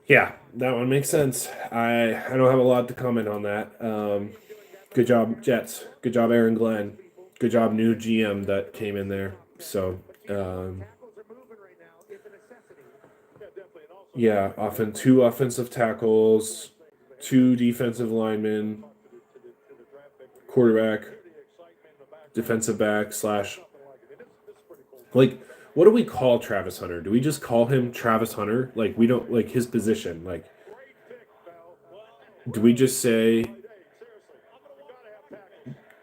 Yeah, that one makes sense. I don't have a lot to comment on that. Good job, Jets. Good job, Aaron Glenn. Good job, new GM that came in there. So, yeah, often 2 offensive tackles, 2 defensive linemen, quarterback, defensive back slash. Like, what do we call Travis Hunter? Do we just call him Travis Hunter? Like, we don't like his position. Like, do we just say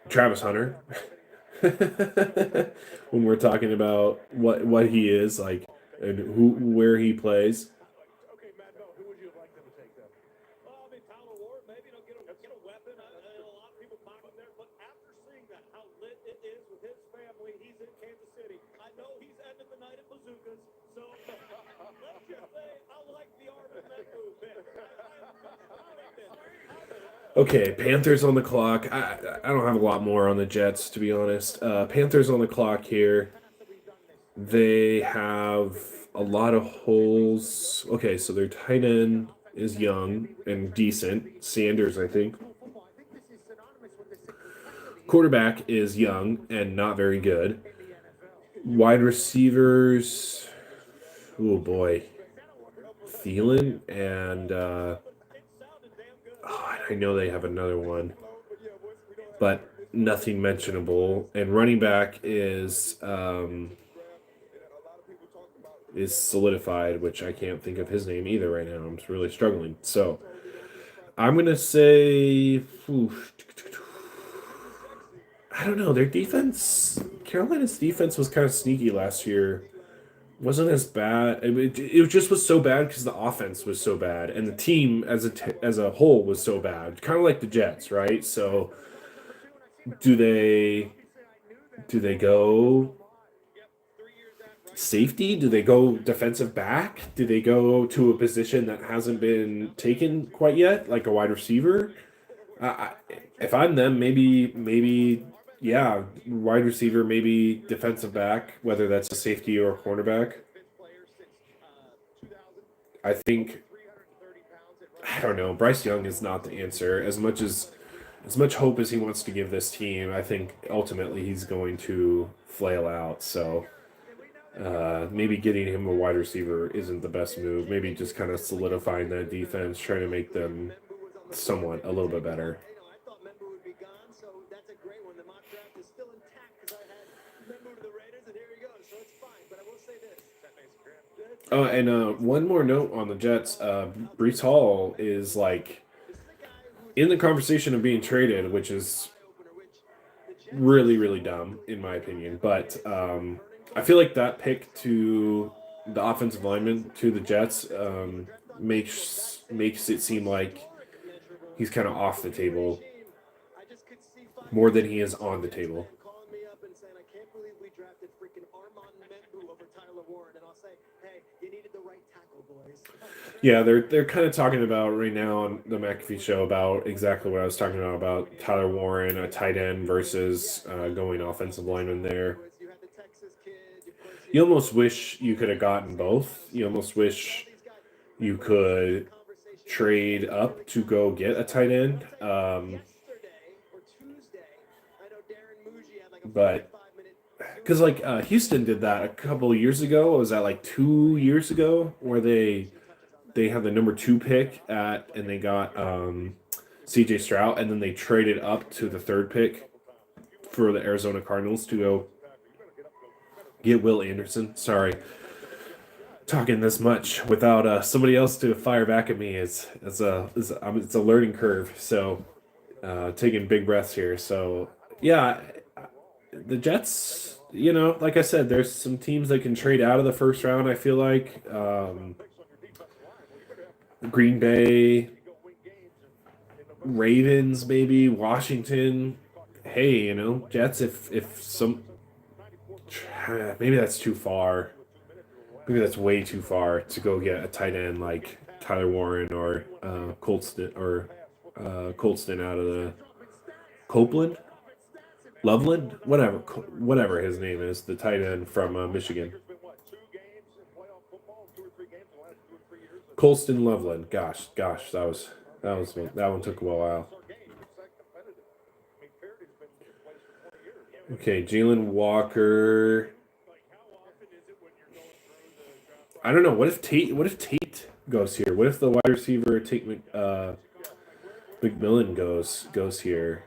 Travis Hunter when we're talking about what he is like and where he plays? bazookas. So let's just say I like the Arvin Mengu pick. Okay, Panthers on the clock. I don't have a lot more on the Jets, to be honest. Panthers on the clock here. They have a lot of holes. Okay, so their tight end is young and decent. Sanders, I think. Quarterback is young and not very good. Wide receivers. Oh boy. Thielen and I know they have another one, but nothing mentionable. And running back is solidified, which I can't think of his name either right now. I'm really struggling. So I'm gonna say, I don't know. Their defense, Carolina's defense was kind of sneaky last year. Wasn't as bad. It just was so bad because the offense was so bad, and the team as a whole was so bad. Kind of like the Jets, right? So do they go safety? Do they go defensive back? Do they go to a position that hasn't been taken quite yet, like a wide receiver? If I'm them, maybe yeah, wide receiver, maybe defensive back, whether that's a safety or a cornerback. I think I don't know. Bryce Young is not the answer. As much hope as he wants to give this team, I think ultimately he's going to flail out. So maybe getting him a wide receiver isn't the best move. Maybe just kind of solidifying that defense, trying to make them somewhat a little bit better. And one more note on the Jets. Brees Hall is like in the conversation of being traded, which is really, really dumb in my opinion. But I feel like that pick to the offensive lineman to the Jets makes it seem like he's kind of off the table more than he is on the table. Yeah, they're kind of talking about right now on the McAfee show about exactly what I was talking about Tyler Warren, a tight end versus going offensive lineman there. You almost wish you could have gotten both. You almost wish you could trade up to go get a tight end. But because like Houston did that a couple of years ago. Was that like 2 years ago where they had the number 2 pick and they got CJ Stroud, and then they traded up to the 3rd pick for the Arizona Cardinals to go get Will Anderson. Sorry, talking this much without somebody else to fire back at me it's a learning curve. So taking big breaths here. So yeah, the Jets. Like I said, there's some teams that can trade out of the first round. I feel like. Green Bay, Ravens, maybe Washington. Hey, Jets. If some, maybe that's too far. Maybe that's way too far to go get a tight end like Tyler Warren or Colston out of the Copeland, Loveland, whatever his name is, the tight end from Michigan. Colston Loveland. Gosh, that one took a while. Okay, Jalen Walker. I don't know. What if Tate goes here? What if the wide receiver McMillan goes here?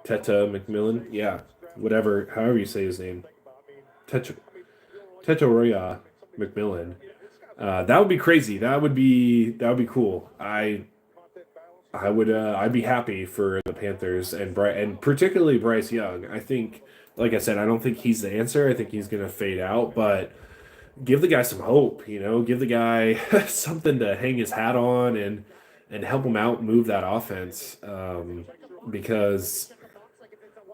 Teta McMillan? Yeah. Whatever, however you say his name. Teta McMillan. That would be crazy. That would be cool. I'd be happy for the Panthers and particularly Bryce Young. I think, like I said, I don't think he's the answer. I think he's gonna fade out, but give the guy some hope. Give the guy something to hang his hat on and help him out, move that offense. Because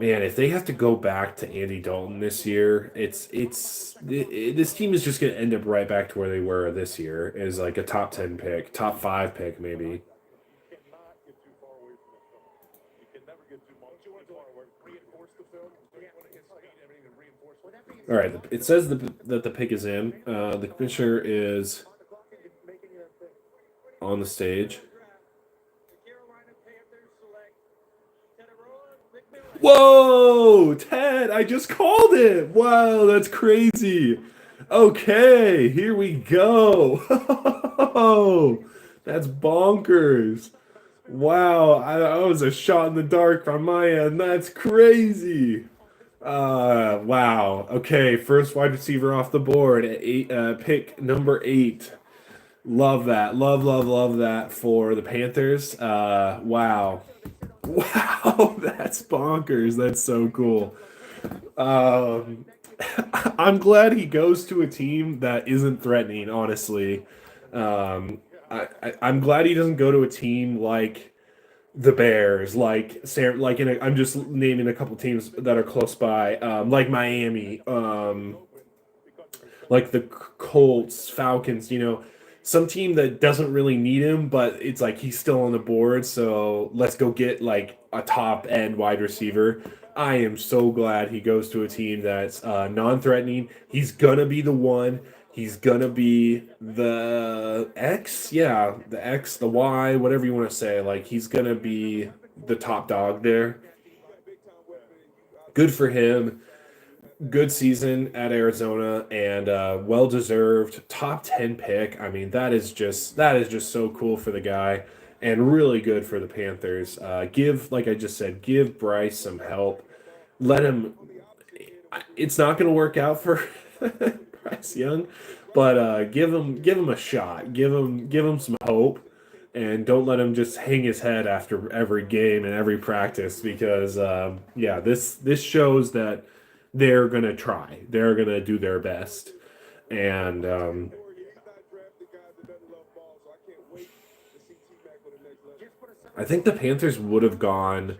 Man, if they have to go back to Andy Dalton this year, this team is just going to end up right back to where they were this year, is like a top 10 pick, top 5 pick maybe. All right, it says that the pick is in. The commissioner is on the stage. Whoa, Ted, I just called it. Wow, that's crazy. Okay, here we go. That's bonkers. Wow, I was a shot in the dark on my end. That's crazy. Wow. Okay, first wide receiver off the board at pick number 8. Love that. Love that for the Panthers. Wow. Wow, that's bonkers. That's so cool. Um, I'm glad he goes to a team that isn't threatening, honestly. I'm glad he doesn't go to a team like the Bears, I'm just naming a couple teams that are close by, like Miami, like the Colts, Falcons, some team that doesn't really need him, but it's like he's still on the board, so let's go get like a top end wide receiver. I am so glad he goes to a team that's non-threatening. He's gonna be the one. He's gonna be the X, yeah, the X, the Y, whatever you want to say. Like he's gonna be the top dog there. Good for him. Good season at Arizona and well deserved top 10 pick. I mean, that is just so cool for the guy and really good for the Panthers. Like I just said, give Bryce some help. Let him. It's not going to work out for Bryce Young, but give him a shot. Give him some hope. And don't let him just hang his head after every game and every practice because, yeah, this shows that they're gonna try. They're gonna do their best, and I think the Panthers would have gone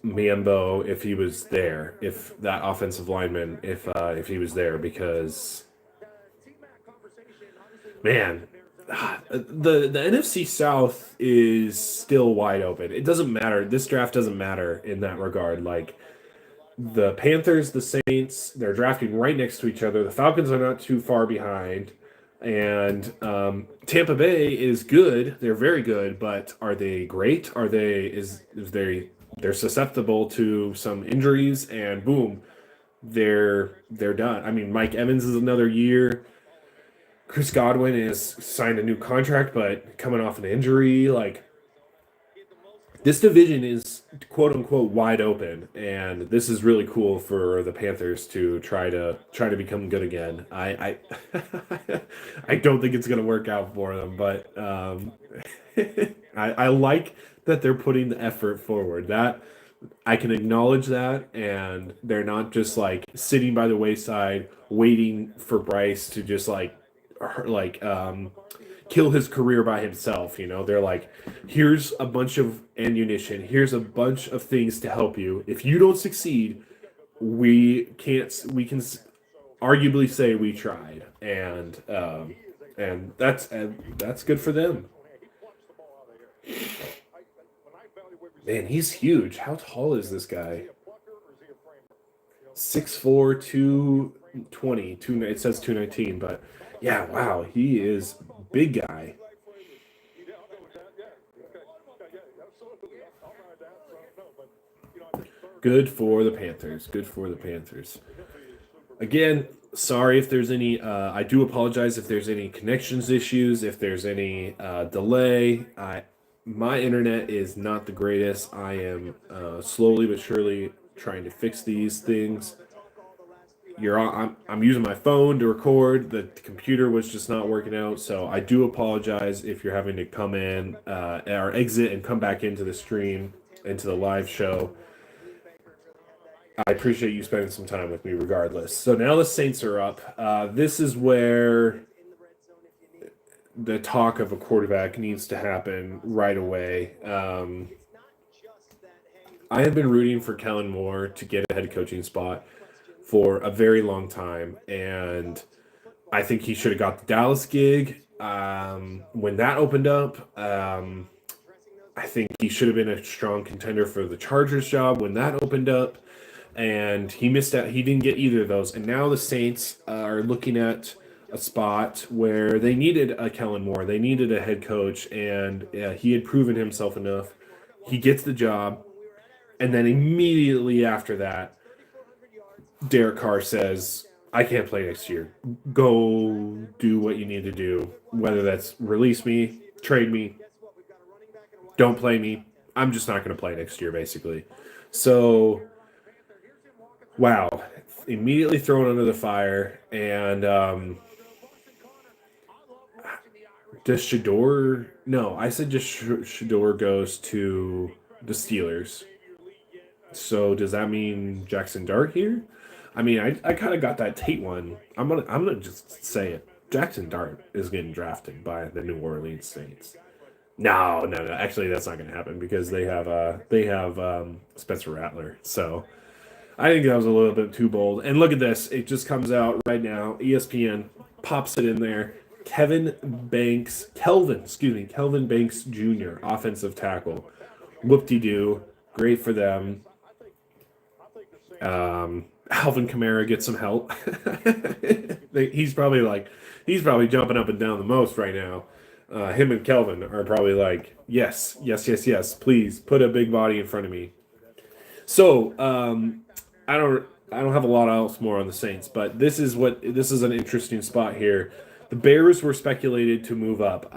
Mambo if he was there, if that offensive lineman, if he was there, because man, the NFC South is still wide open. It doesn't matter. This draft doesn't matter in that regard. Like the Panthers, the Saints, they're drafting right next to each other. The Falcons are not too far behind. And Tampa Bay is good. They're very good, but are they great? Are they is they're susceptible to some injuries and boom, they're done. I mean, Mike Evans is another year. Chris Godwin is signed a new contract, but coming off an injury, like this division is quote unquote wide open, and this is really cool for the Panthers to try to become good again. I don't think it's gonna work out for them, but I like that they're putting the effort forward. That I can acknowledge that, and they're not just like sitting by the wayside waiting for Bryce to just kill his career by himself. They're like, here's a bunch of ammunition, here's a bunch of things to help you. If you don't succeed, we can arguably say we tried, and that's good for them. Man, he's huge. How tall is this guy? 6'4", 220. It says 219, but yeah, wow, he is big guy. Good for the Panthers. Good for the Panthers. Again, sorry if there's any. I do apologize if there's any connections issues, if there's any delay. My internet is not the greatest. I am slowly but surely trying to fix these things. I'm using my phone to record. The computer was just not working out, so I do apologize if you're having to come in or exit and come back into the stream, into the live show. I appreciate you spending some time with me regardless. So now the Saints are up. This is where the talk of a quarterback needs to happen right away. I have been rooting for Kellen Moore to get a head coaching spot for a very long time, and I think he should have got the Dallas gig when that opened up. I think he should have been a strong contender for the Chargers job when that opened up, and he missed out. He didn't get either of those, and now the Saints are looking at a spot where they needed a Kellen Moore. They needed a head coach, and he had proven himself enough. He gets the job, and then immediately after that, Derek Carr says, I can't play next year. Go do what you need to do, whether that's release me, trade me, don't play me. I'm just not going to play next year, basically. So, wow. Immediately thrown under the fire. And does Shador? No, I said just Shador goes to the Steelers. So does that mean Jackson Dart here? I mean, I kind of got that Tate one. I'm gonna just say it. Jackson Dart is getting drafted by the New Orleans Saints. No. Actually, that's not gonna happen because they have Spencer Rattler. So I think that was a little bit too bold. And look at this. It just comes out right now. ESPN pops it in there. Kelvin Banks Jr., offensive tackle. Whoop-de-doo. Great for them. Alvin Kamara gets some help. he's probably jumping up and down the most right now. Him and Kelvin are probably like, yes, please put a big body in front of me. So I don't have a lot else more on the Saints, but this is an interesting spot here. The Bears were speculated to move up.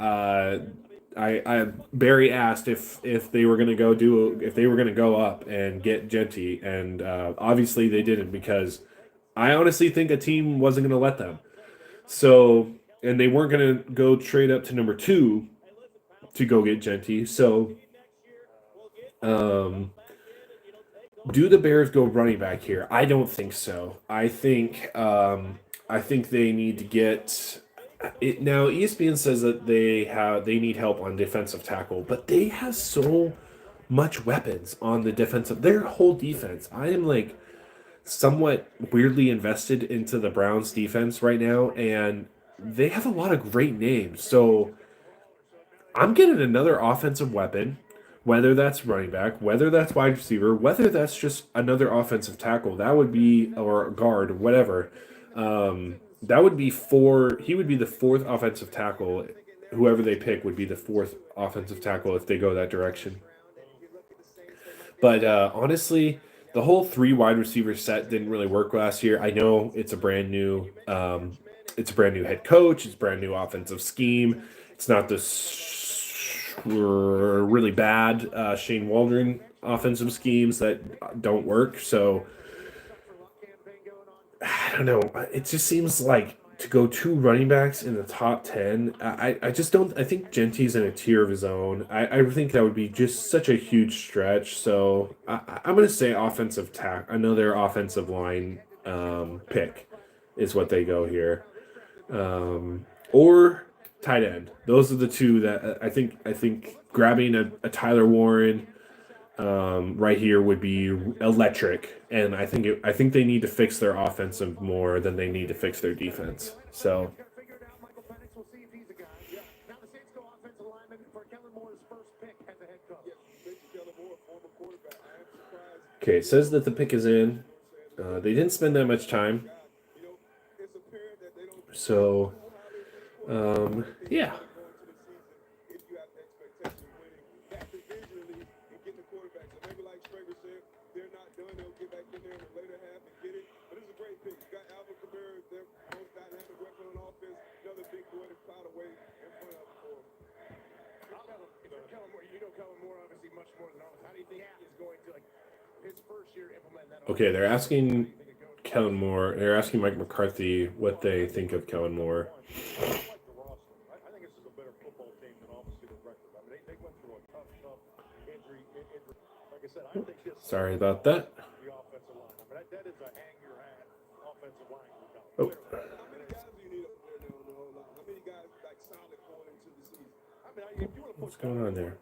Barry asked if they were going to go up and get Genty, and obviously they didn't because I honestly think a team wasn't going to let them. So, and they weren't going to go trade up to number 2 to go get Genty. So, do the Bears go running back here? I don't think so. I think they need to get it now. ESPN says that they need help on defensive tackle, but they have so much weapons on the defensive. Their whole defense. I am like somewhat weirdly invested into the Browns defense right now, and they have a lot of great names. So I'm getting another offensive weapon, whether that's running back, whether that's wide receiver, whether that's just another offensive tackle. That would be, or guard, whatever. That would be he would be the 4th offensive tackle. Whoever they pick would be the 4th offensive tackle if they go that direction. But honestly, the whole 3 wide receiver set didn't really work last year. I know it's a brand new head coach. It's a brand new offensive scheme. It's not this really bad Shane Waldron offensive schemes that don't work. So I don't know. It just seems like to go 2 running backs in the top 10. I just don't. I think Genty's in a tier of his own. I think that would be just such a huge stretch. So I'm going to say another offensive line pick is what they go here, or tight end. Those are the 2 that I think grabbing a Tyler Warren right here would be electric, and I think they need to fix their offensive more than they need to fix their defense. So okay, it says that the pick is in. They didn't spend that much time, so yeah. Okay, they're asking Kellen Moore. They're asking Mike McCarthy what they think of Kellen Moore. Sorry about that. Oh. What's going on there?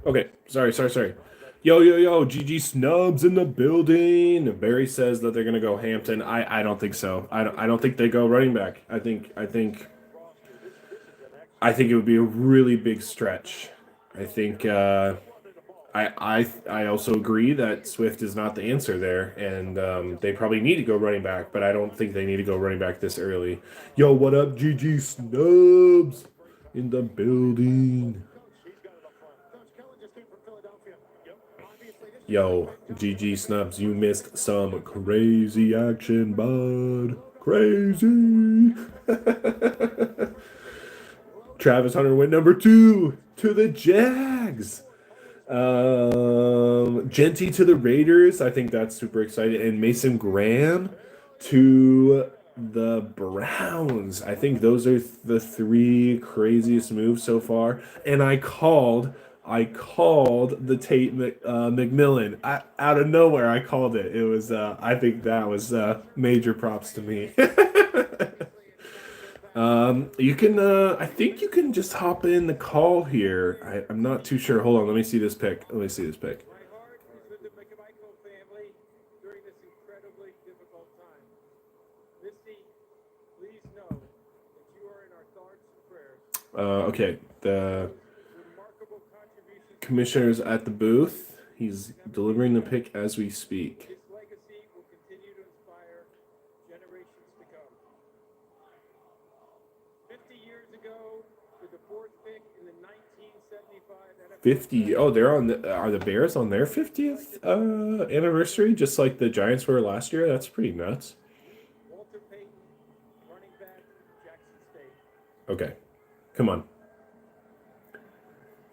Okay, sorry. Yo, GG Snubs in the building. Barry says that they're gonna go Hampton. I don't think so. I don't think they go running back. I think it would be a really big stretch. I think I also agree that Swift is not the answer there, and they probably need to go running back, but I don't think they need to go running back this early. Yo, what up, GG Snubs in the building? Yo, GG Snubs, you missed some crazy action, bud. Crazy. Travis Hunter went number 2 to the Jags. Genty to the Raiders. I think that's super exciting. And Mason Graham to the Browns. I think those are the 3 craziest moves so far. And I called the Tate McMillan out of nowhere. I called it. It was I think that was major props to me. You can I think you can just hop in the call here. I'm not too sure. Hold on, let me see this pick. My heart is with the McMichael family during this incredibly difficult time. Misty, please know that you are in our thoughts and prayers. Okay, the Remarkable contributions. commissioner's at the booth. He's delivering the pick as we speak. His legacy will continue to inspire generations to come. 50 years ago, with the 4th pick in the 1975 NFL 50. Oh, they're on are the Bears on their 50th anniversary, just like the Giants were last year? That's pretty nuts. Walter Payton, running back, Jackson State. Okay, come on.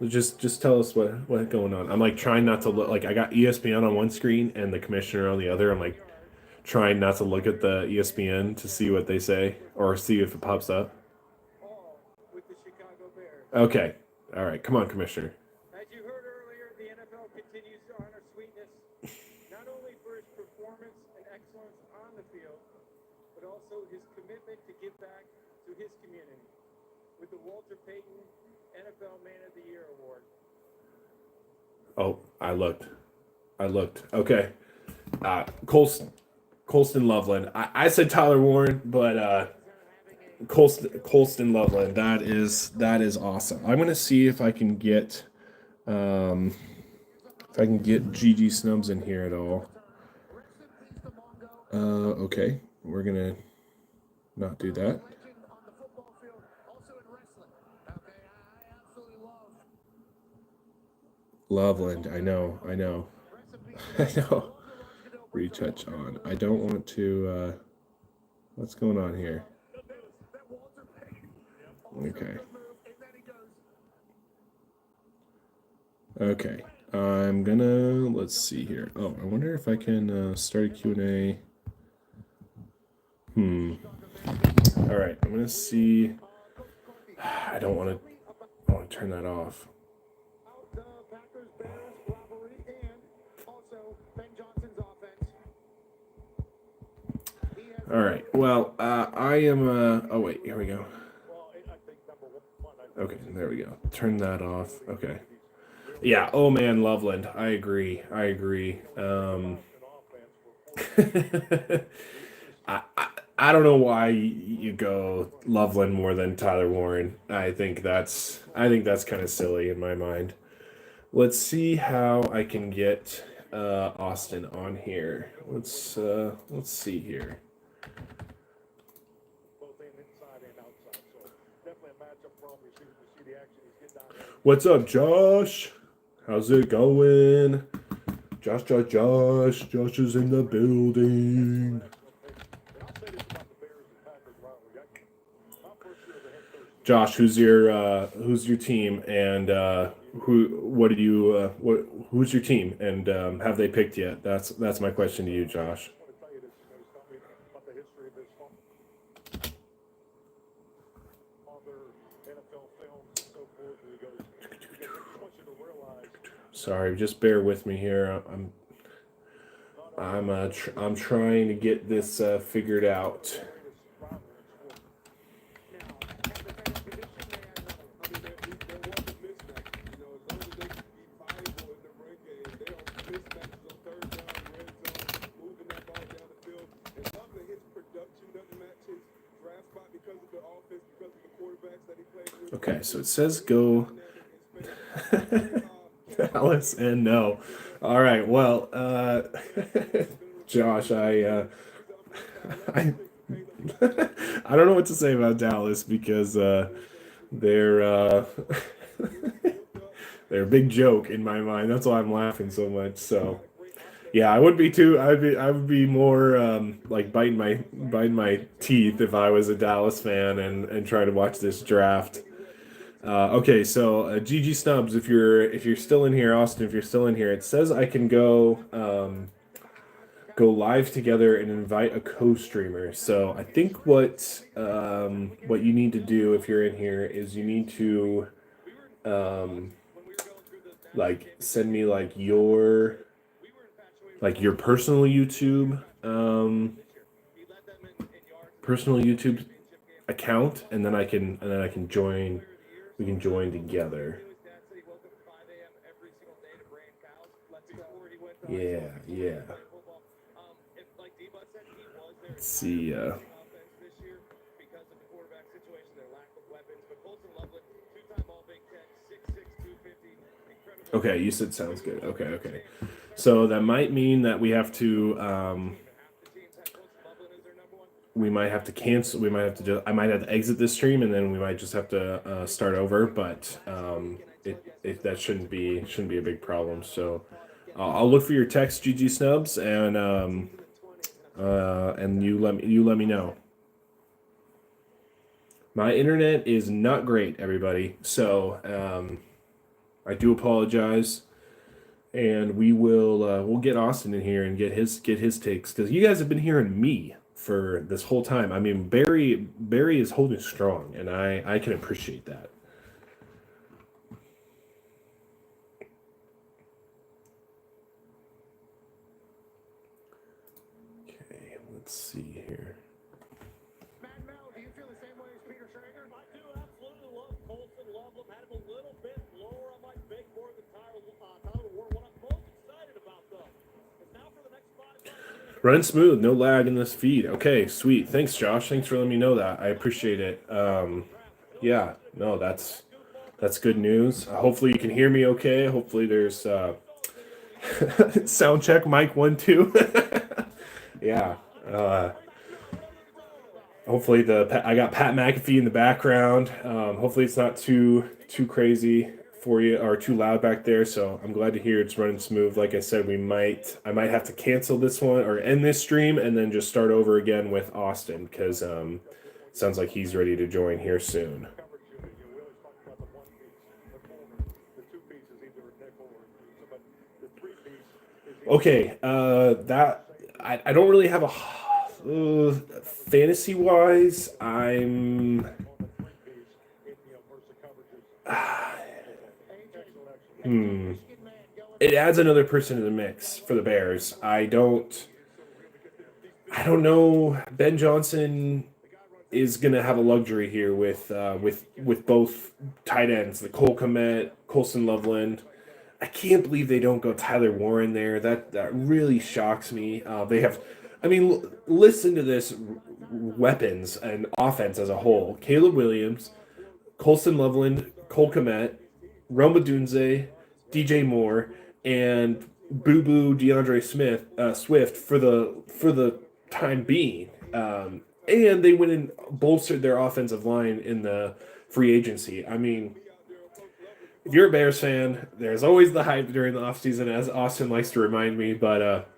Just tell us what's going on. I'm like trying not to look. Like I got ESPN on one screen and the commissioner on the other. I'm like trying not to look at the ESPN to see what they say or see if it pops up. All with the Chicago Bears. Okay, all right. Come on, commissioner. As you heard earlier, the NFL continues to honor Sweetness, not only for his performance and excellence on the field, but also his commitment to give back to his community with the Walter Payton NFL Man of the Year Award. Oh, I looked. Okay. Colston Loveland. I said Tyler Warren, but Colston Loveland. That is awesome. I'm gonna see if I can get GG Snubs in here at all. Okay. We're gonna not do that. Legend on the football field, also in wrestling. Okay, I absolutely love Loveland. I know. I know. Retouch on. I don't want to what's going on here? Okay. I'm gonna let's see here. Oh, I wonder if I can start a Q&A. All right, I'm gonna see. I want to turn that off. the Packers-Bears rivalry and also Ben Johnson's offense. All right. Well, I am. Oh wait, here we go. Okay, there we go. Turn that off. Okay. Yeah. Oh man, Loveland. I agree. I don't know why you go Loveland more than Tyler Warren. I think that's kind of silly in my mind. Let's see how I can get Austin on here. Let's see here. What's up, Josh? How's it going? Josh is in the building. Josh, who's your team, and who's your team, and have they picked yet? That's my question to you, Josh. Sorry, just bear with me here. I'm trying to get this figured out. Okay, so it says go Dallas and no. All right, well, Josh, I I don't know what to say about Dallas because they're they're a big joke in my mind. That's why I'm laughing so much. So yeah, I would be too. I would be more like biting my teeth if I was a Dallas fan and try to watch this draft. Okay, so GG Snubs, if you're still in here, Austin, if you're still in here, it says I can go live together and invite a co-streamer. So I think what you need to do if you're in here is you need to um, like send me like your personal YouTube account, and then I can join. We can join together. Yeah, yeah. Let's see. Okay, you said sounds good. Okay, okay. So that might mean that we might have to cancel. We might have to just. I might have to exit this stream, and then we might just have to start over. But it that shouldn't be a big problem. So I'll look for your text, GG Snubs, and you let me know. My internet is not great, everybody. So I do apologize, and we'll get Austin in here and get his takes because you guys have been hearing me for this whole time. I mean, Barry is holding strong, and I can appreciate that. Okay, let's see here. Mad Mel, do you feel the same way as Peter Schrager? I do absolutely love Colson. Love him. Had him a little bit lower on my big board than Tyler Ward. What I'm most excited about, though, is now for the next 5 months. Running smooth, no lag in this feed. Okay, sweet. Thanks, Josh. Thanks for letting me know that. I appreciate it. Yeah, no, that's good news. Hopefully you can hear me okay. Hopefully there's sound check, mic 1 2. Yeah. Hopefully I got Pat McAfee in the background. Hopefully it's not too crazy for you or too loud back there. So I'm glad to hear it's running smooth. Like I said, I might have to cancel this one or end this stream and then just start over again with Austin because sounds like he's ready to join here soon. Okay, that I don't really have a fantasy wise. It adds another person to the mix for the Bears. I don't know. Ben Johnson is gonna have a luxury here with both tight ends, the Cole Kmet, Colson Loveland. I can't believe they don't go Tyler Warren there. That really shocks me. They have, I mean, listen to this weapons and offense as a whole: Caleb Williams, Colson Loveland, Cole Kmet, Roma Dunze, DJ Moore, and Boo Boo DeAndre Swift for the time being. And they went and bolstered their offensive line in the free agency. I mean, if you're a Bears fan, there's always the hype during the offseason, as Austin likes to remind me. But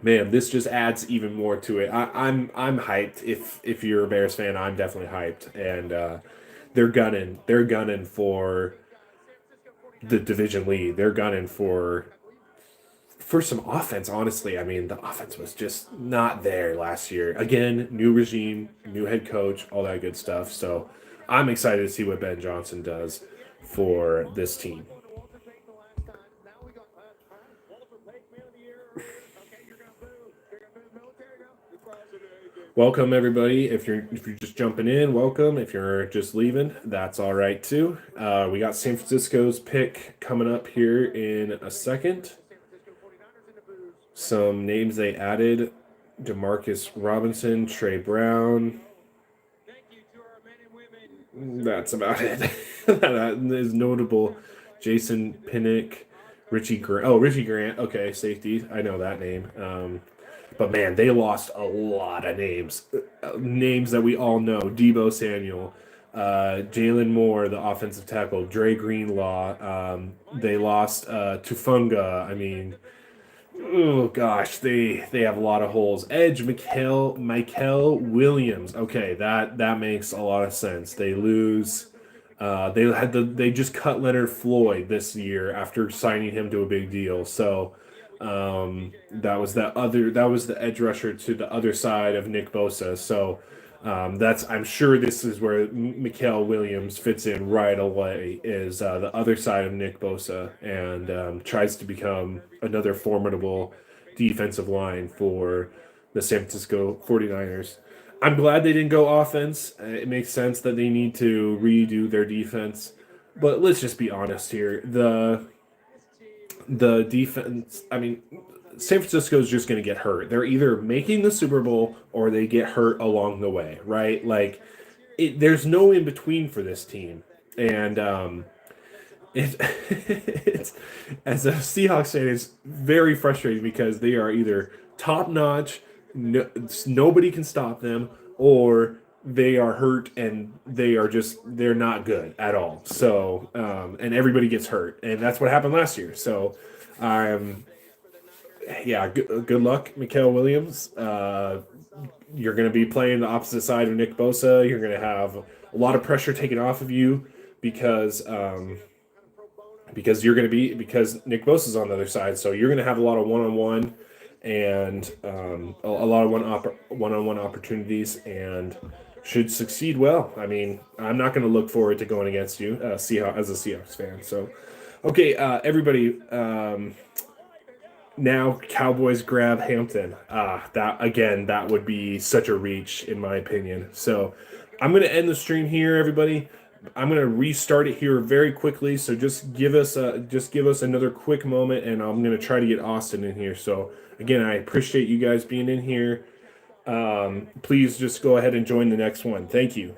man, this just adds even more to it. I'm hyped. If you're a Bears fan, I'm definitely hyped, and they're gunning for the division lead. They're gunning for some offense. Honestly, I mean, the offense was just not there last year. Again, new regime, new head coach, all that good stuff. So I'm excited to see what Ben Johnson does for this team. Welcome everybody. If you're just jumping in, welcome. If you're just leaving, that's all right too. We got San Francisco's pick coming up here in a second. Some names they added: Demarcus Robinson, Trey Brown. that's about it. That is notable. Jason Pinnock, Richie Grant. Oh, Richie Grant. Okay, safety. I know that name. But man, they lost a lot of names. Names that we all know. Debo Samuel, Jalen Moore, the offensive tackle, Dre Greenlaw. They lost Tufunga. I mean, oh gosh, they have a lot of holes. Edge, Michael Williams. Okay, that makes a lot of sense. They lose. They just cut Leonard Floyd this year after signing him to a big deal. So that was the edge rusher to the other side of Nick Bosa. So that's I'm sure this is where Mikael Williams fits in right away is the other side of Nick Bosa and tries to become another formidable defensive line for the San Francisco 49ers. I'm glad they didn't go offense. It makes sense that they need to redo their defense. But let's just be honest here. The defense, I mean, San Francisco is just going to get hurt. They're either making the Super Bowl or they get hurt along the way, right? Like, there's no in between for this team. And it's as a Seahawks fan, it's very frustrating because they are either top notch, nobody can stop them, or they are hurt and they're not good at all. So and everybody gets hurt, and that's what happened last year. So yeah, good luck, Mikael Williams. You're going to be playing the opposite side of Nick Bosa. You're going to have a lot of pressure taken off of you because because Nick Bosa's on the other side. So you're going to have a lot of one-on-one and a lot of one-on-one opportunities and should succeed well. I mean, I'm not going to look forward to going against you, as a Seahawks fan. So, okay, everybody. Now Cowboys grab Hampton. That would be such a reach in my opinion. So I'm gonna end the stream here, everybody. I'm gonna restart it here very quickly. So just give us another quick moment, and I'm gonna try to get Austin in here. So again, I appreciate you guys being in here. Please just go ahead and join the next one. Thank you.